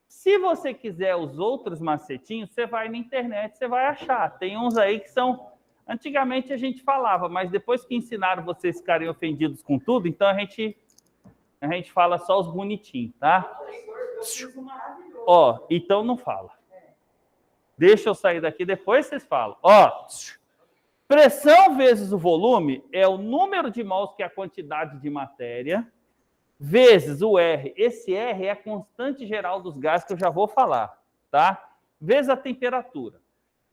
Se você quiser os outros macetinhos, você vai na internet, você vai achar. Tem uns aí que são... Antigamente a gente falava, mas depois que ensinaram vocês ficarem ofendidos com tudo, então a gente fala só os bonitinhos, tá? Ó, então não fala. Deixa eu sair daqui, depois vocês falam. Ó, pressão vezes o volume é o número de mols, que é a quantidade de matéria, vezes o R. Esse R é a constante geral dos gases, que eu já vou falar, tá? Vezes a temperatura.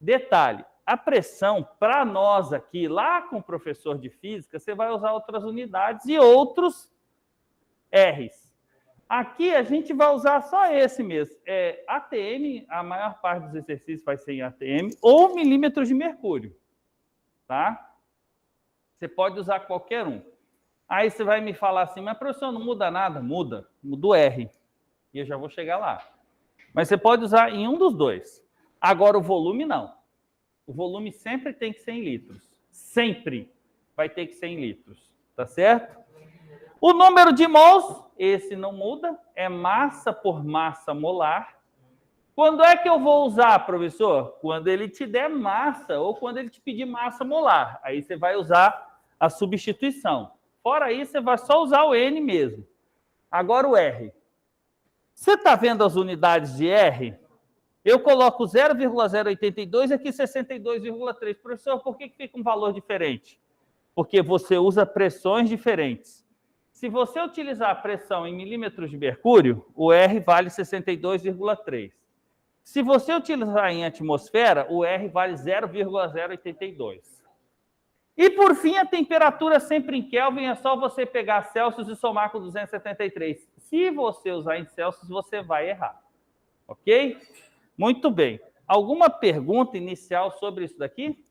Detalhe. A pressão, para nós aqui, lá com o professor de física, você vai usar outras unidades e outros R's. Aqui a gente vai usar só esse mesmo. ATM, a maior parte dos exercícios vai ser em ATM, ou milímetros de mercúrio. Tá? Você pode usar qualquer um. Aí você vai me falar assim, mas professor, não muda nada? Muda o R. E eu já vou chegar lá. Mas você pode usar em um dos dois. Agora o volume não. O volume sempre tem que ser em litros. Sempre vai ter que ser em litros. Tá certo? O número de mols, esse não muda, é massa por massa molar. Quando é que eu vou usar, professor? Quando ele te der massa ou quando ele te pedir massa molar. Aí você vai usar a substituição. Fora isso, você vai só usar o N mesmo. Agora o R. Você está vendo as unidades de R? Eu coloco 0,082 e aqui 62,3. Professor, por que fica um valor diferente? Porque você usa pressões diferentes. Se você utilizar a pressão em milímetros de mercúrio, o R vale 62,3. Se você utilizar em atmosfera, o R vale 0,082. E, por fim, a temperatura sempre em Kelvin, é só você pegar Celsius e somar com 273. Se você usar em Celsius, você vai errar. Ok? Muito bem. Alguma pergunta inicial sobre isso daqui?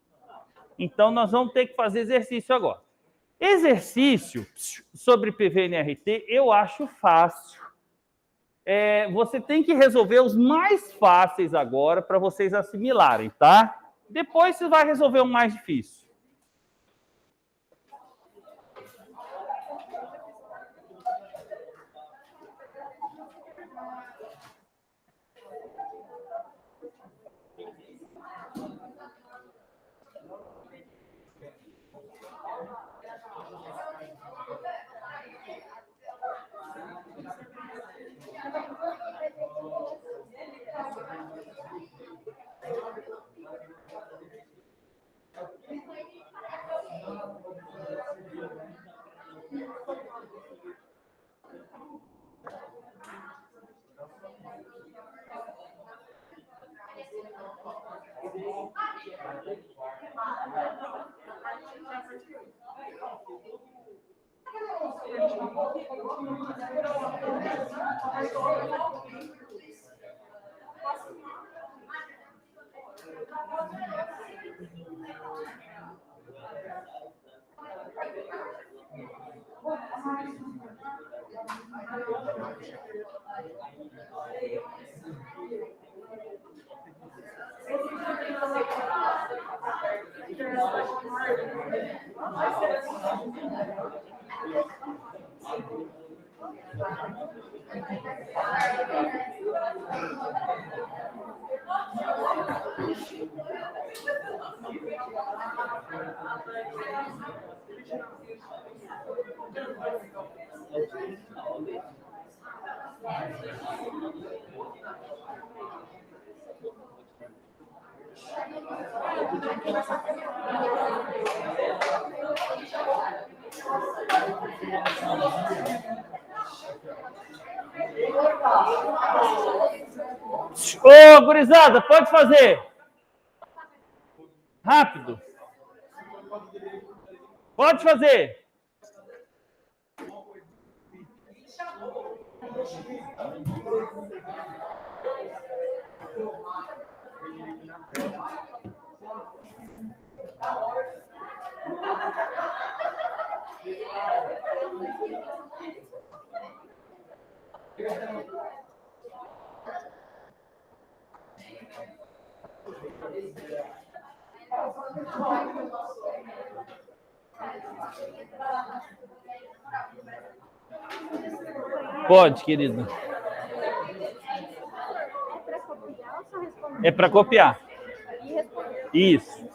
Então, nós vamos ter que fazer exercício agora. Exercício sobre PV-NRT, eu acho fácil. Você tem que resolver os mais fáceis agora para vocês assimilarem, tá? Depois você vai resolver o mais difícil. Ô, gurizada, pode fazer. Rápido. Pode fazer. Pode, querido. É para copiar. Isso.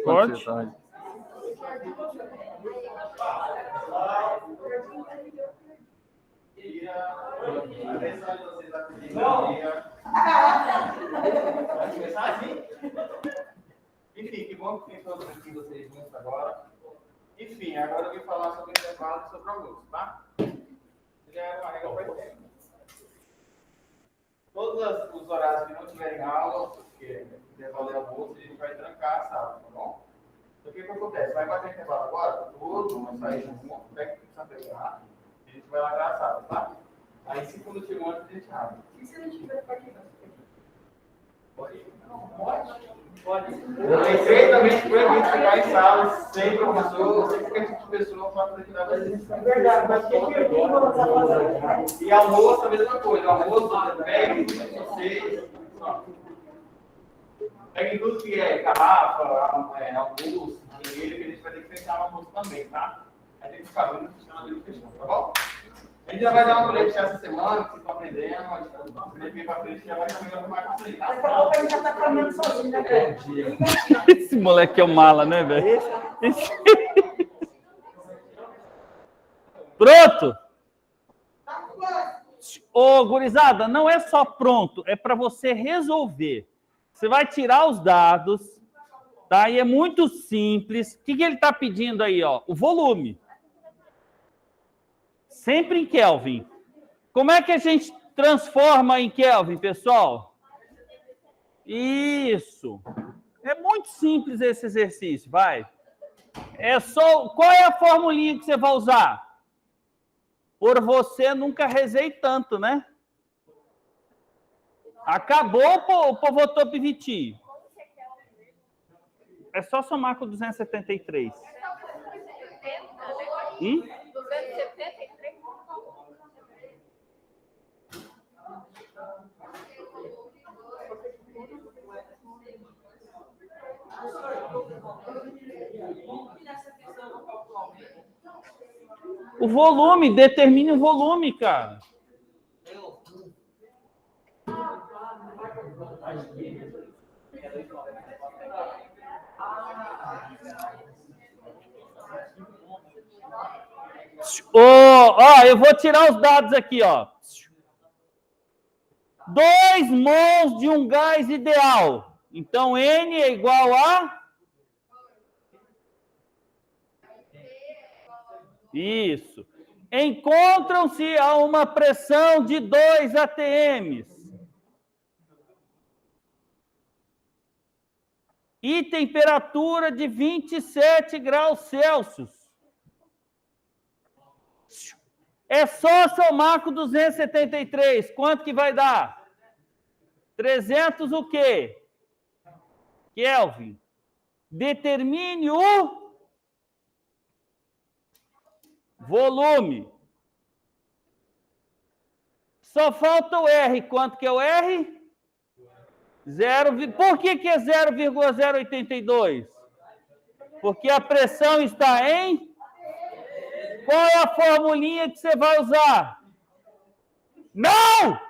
Pode. Enfim, que bom que tem todos aqui vocês juntos agora. Enfim, agora eu vou falar sobre o intervalo e sobre o almoço, tá? Já é uma regra para tempo. Todos os horários que não tiverem aula, porque intervalo de almoço, a gente vai trancar a sala, tá bom? Então, o que acontece? Vai bater intervalo agora, todo mundo vai sair junto, pega o que precisa pegar, e a gente vai largar a sala, tá? Aí, 5 minutos antes, a gente abre. E se não tiver aqui? Pode? Pode. Eu tenho estreitamente proibido ficar em salas sem professor, sem qualquer tipo de pessoa para fazer atividade exercício. É verdade, mas quem que vamos fazer? E almoço, a mesma coisa. Almoço, peguem vocês. Peguem tudo que é garrafa, almoço, dinheiro, que a gente vai ter que fechar o almoço também, tá? Aí tem que ficar vendo o sistema dele fechando, tá bom? A gente já vai dar uma colher essa semana, que vocês estão aprendendo. A gente vai para frente, já vai caminhando mais para frente. Daqui a pouco a gente já está caminhando sozinho, né, velho? Esse moleque é um mala, né, velho? Pronto? Ô, gurizada, não é só pronto, é para você resolver. Você vai tirar os dados, tá? E é muito simples. O que ele está pedindo aí, ó? O volume. Sempre em Kelvin. Como é que a gente transforma em Kelvin, pessoal? Isso. É muito simples esse exercício, vai. É só... Qual é a formulinha que você vai usar? Por você nunca rezei tanto, né? Acabou ou votou Piviti? É só somar com 273. 273? O volume, determine o volume, cara. Ó, eu vou tirar os dados aqui, ó. 2 mols de um gás ideal. Então, N é igual a... Isso. Encontram-se a uma pressão de 2 atms. E temperatura de 27 graus Celsius. É só somar com 273. Quanto que vai dar? 300 o quê? Kelvin. Determine o volume. Só falta o R. Quanto que é o R? 0. Por que é 0,082? Porque a pressão está em... Qual é a formulinha que você vai usar? Não!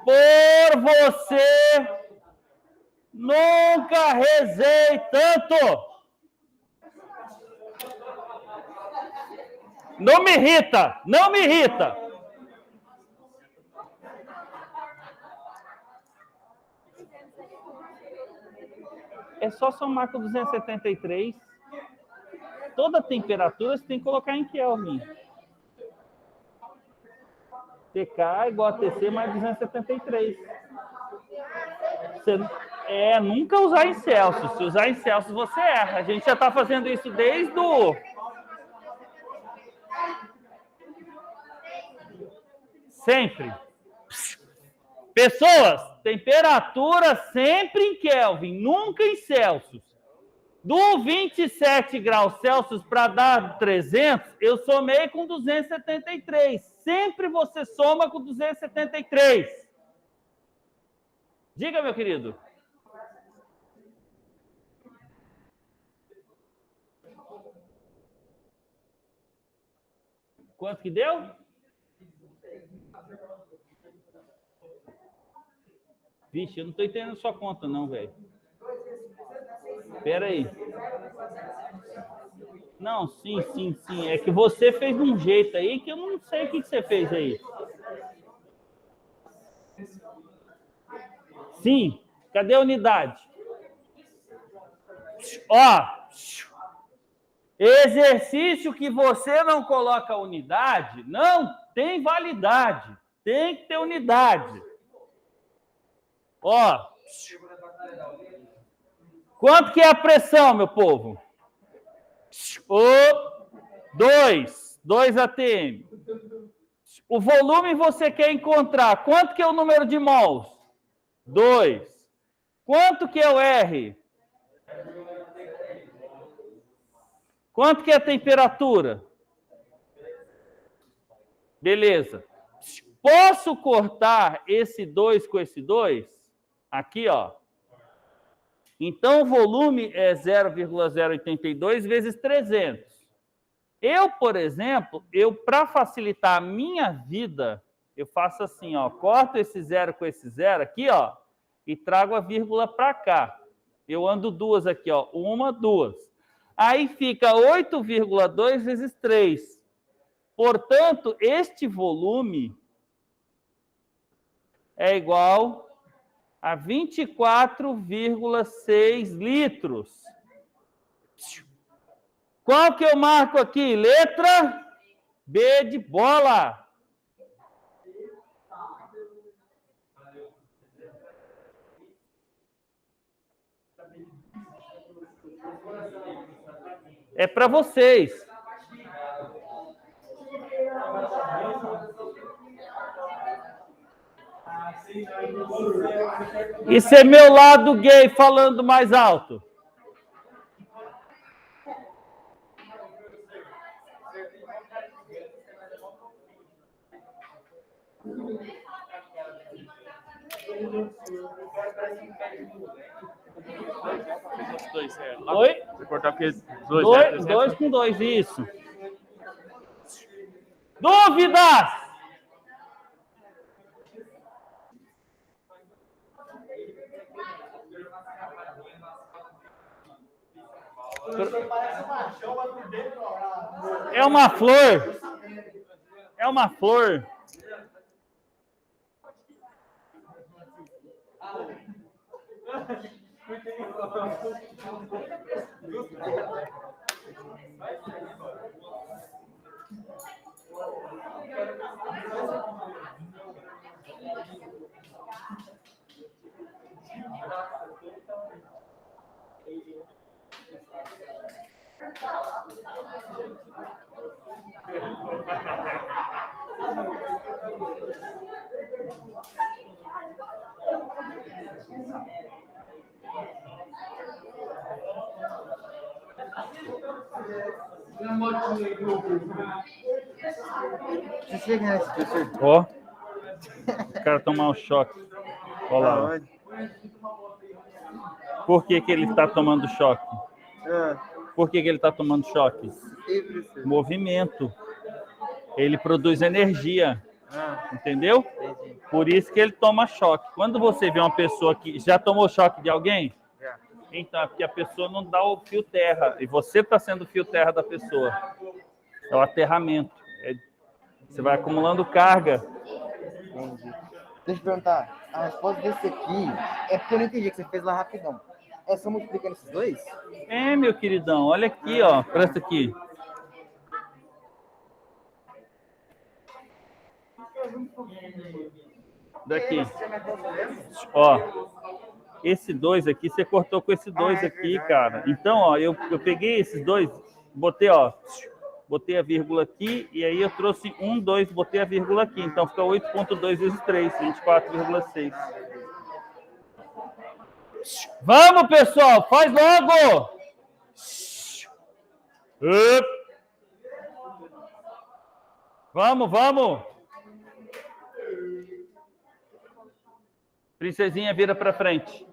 Por você, nunca rezei tanto. Não me irrita, não me irrita. É só somar com 273. Toda temperatura você tem que colocar em Kelvin. TK é igual a TC mais 273. Você, nunca usar em Celsius. Se usar em Celsius, você erra. A gente já está fazendo isso desde o... Sempre. Pessoas, temperatura sempre em Kelvin, nunca em Celsius. Do 27 graus Celsius para dar 300, eu somei com 273. Sempre você soma com 273. Diga, meu querido. Quanto que deu? Vixe, eu não estou entendendo sua conta, não, velho. Espera aí. Não, sim. É que você fez de um jeito aí que eu não sei o que você fez aí. Sim. Cadê a unidade? Ó. Exercício que você não coloca unidade, não tem validade. Tem que ter unidade. Ó. Quanto que é a pressão, meu povo? 2 atm. O volume você quer encontrar. Quanto que é o número de mols? 2. Quanto que é o R? Quanto que é a temperatura? Beleza. Posso cortar esse 2 com esse 2? Aqui, ó. Então, o volume é 0,082 vezes 300. Eu, por exemplo, para facilitar a minha vida, eu faço assim, ó. Corto esse 0 com esse 0 aqui, ó, e trago a vírgula para cá. Eu ando 2 aqui, ó. 1, 2. Aí fica 8,2 vezes 3. Portanto, este volume é igual a 24,6 litros. Qual que eu marco aqui? Letra B de bola. É para vocês. Isso é meu lado gay falando mais alto. Oi? Você cortar porque 2 com 2, isso. Dúvidas? Parece uma chama por dentro. É uma flor. É uma flor. Você chega nesse professor? Ó. O cara tomar um choque. Olha lá. Aonde? Por que ele está tomando choque? Por que ele está tomando choque? Ei, professor. Movimento. Ele produz energia. Entendeu? Entendi. Por isso que ele toma choque. Quando você vê uma pessoa que já tomou choque de alguém, Já. então é porque a pessoa não dá o fio terra. E você está sendo o fio terra da pessoa. É o aterramento. Você vai acumulando carga. Entendi. Deixa eu perguntar. A resposta desse aqui é porque eu não entendi que você fez lá rapidão. É só multiplicando esses dois? É, meu queridão. Olha aqui, ó. Presta aqui. Daqui. Ó. Esse 2 aqui, você cortou com esse 2 aqui, cara. Então, ó, eu peguei esses dois, botei, ó. Botei a vírgula aqui, e aí eu trouxe 1, 2, botei a vírgula aqui. Então, fica 8,2 vezes 3, 24,6. Vamos, pessoal, faz logo! Vamos, vamos! Princesinha, vira para frente.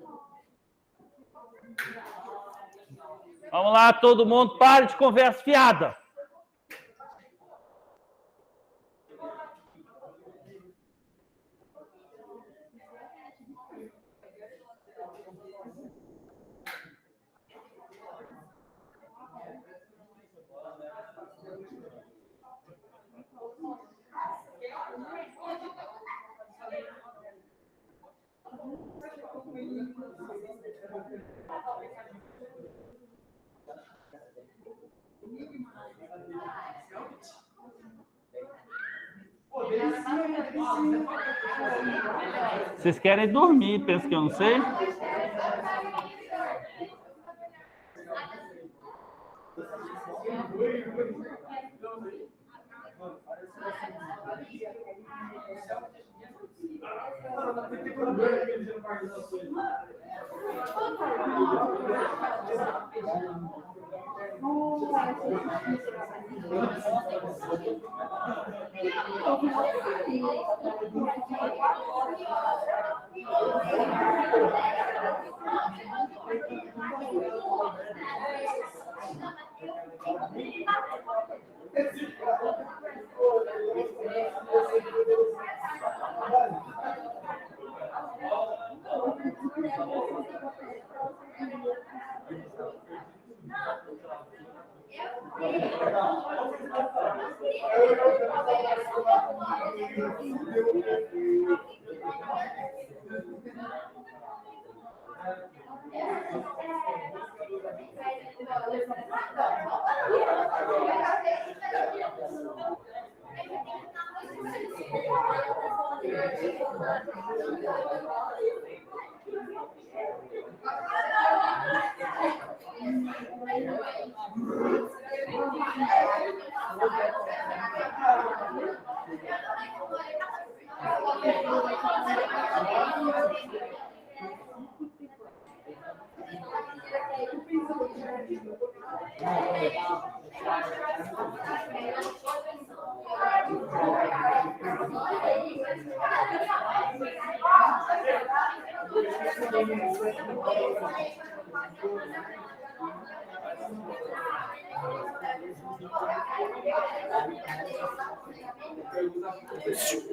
Vamos lá, todo mundo, pare de conversa fiada. Vocês querem dormir, pensa que eu não sei?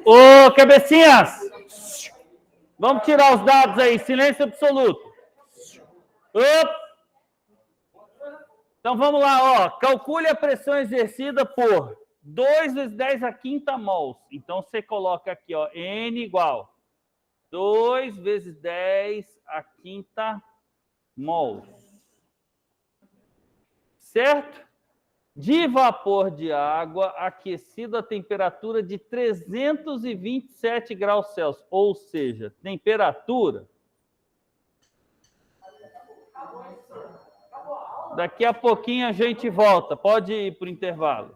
Ô, cabecinhas! Vamos tirar os dados aí, silêncio absoluto. Op! Então vamos lá, ó. Calcule a pressão exercida por 2 vezes 10 a quinta mols. Então você coloca aqui, ó, N igual 2 vezes 10 a quinta mols. Certo? De vapor de água aquecido a temperatura de 327 graus Celsius. Ou seja, temperatura. Daqui a pouquinho a gente volta. Pode ir para o intervalo.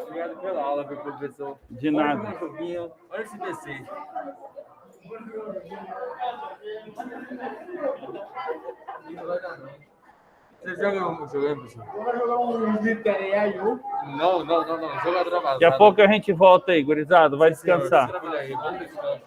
Obrigado pela aula, meu professor. De nada. Olha esse PC. Você joga um jogo, professor? Vai jogar um Vitória. Não. Jogador avançado. Daqui a pouco a gente volta aí, gurizada. Vai descansar. Vamos descansar.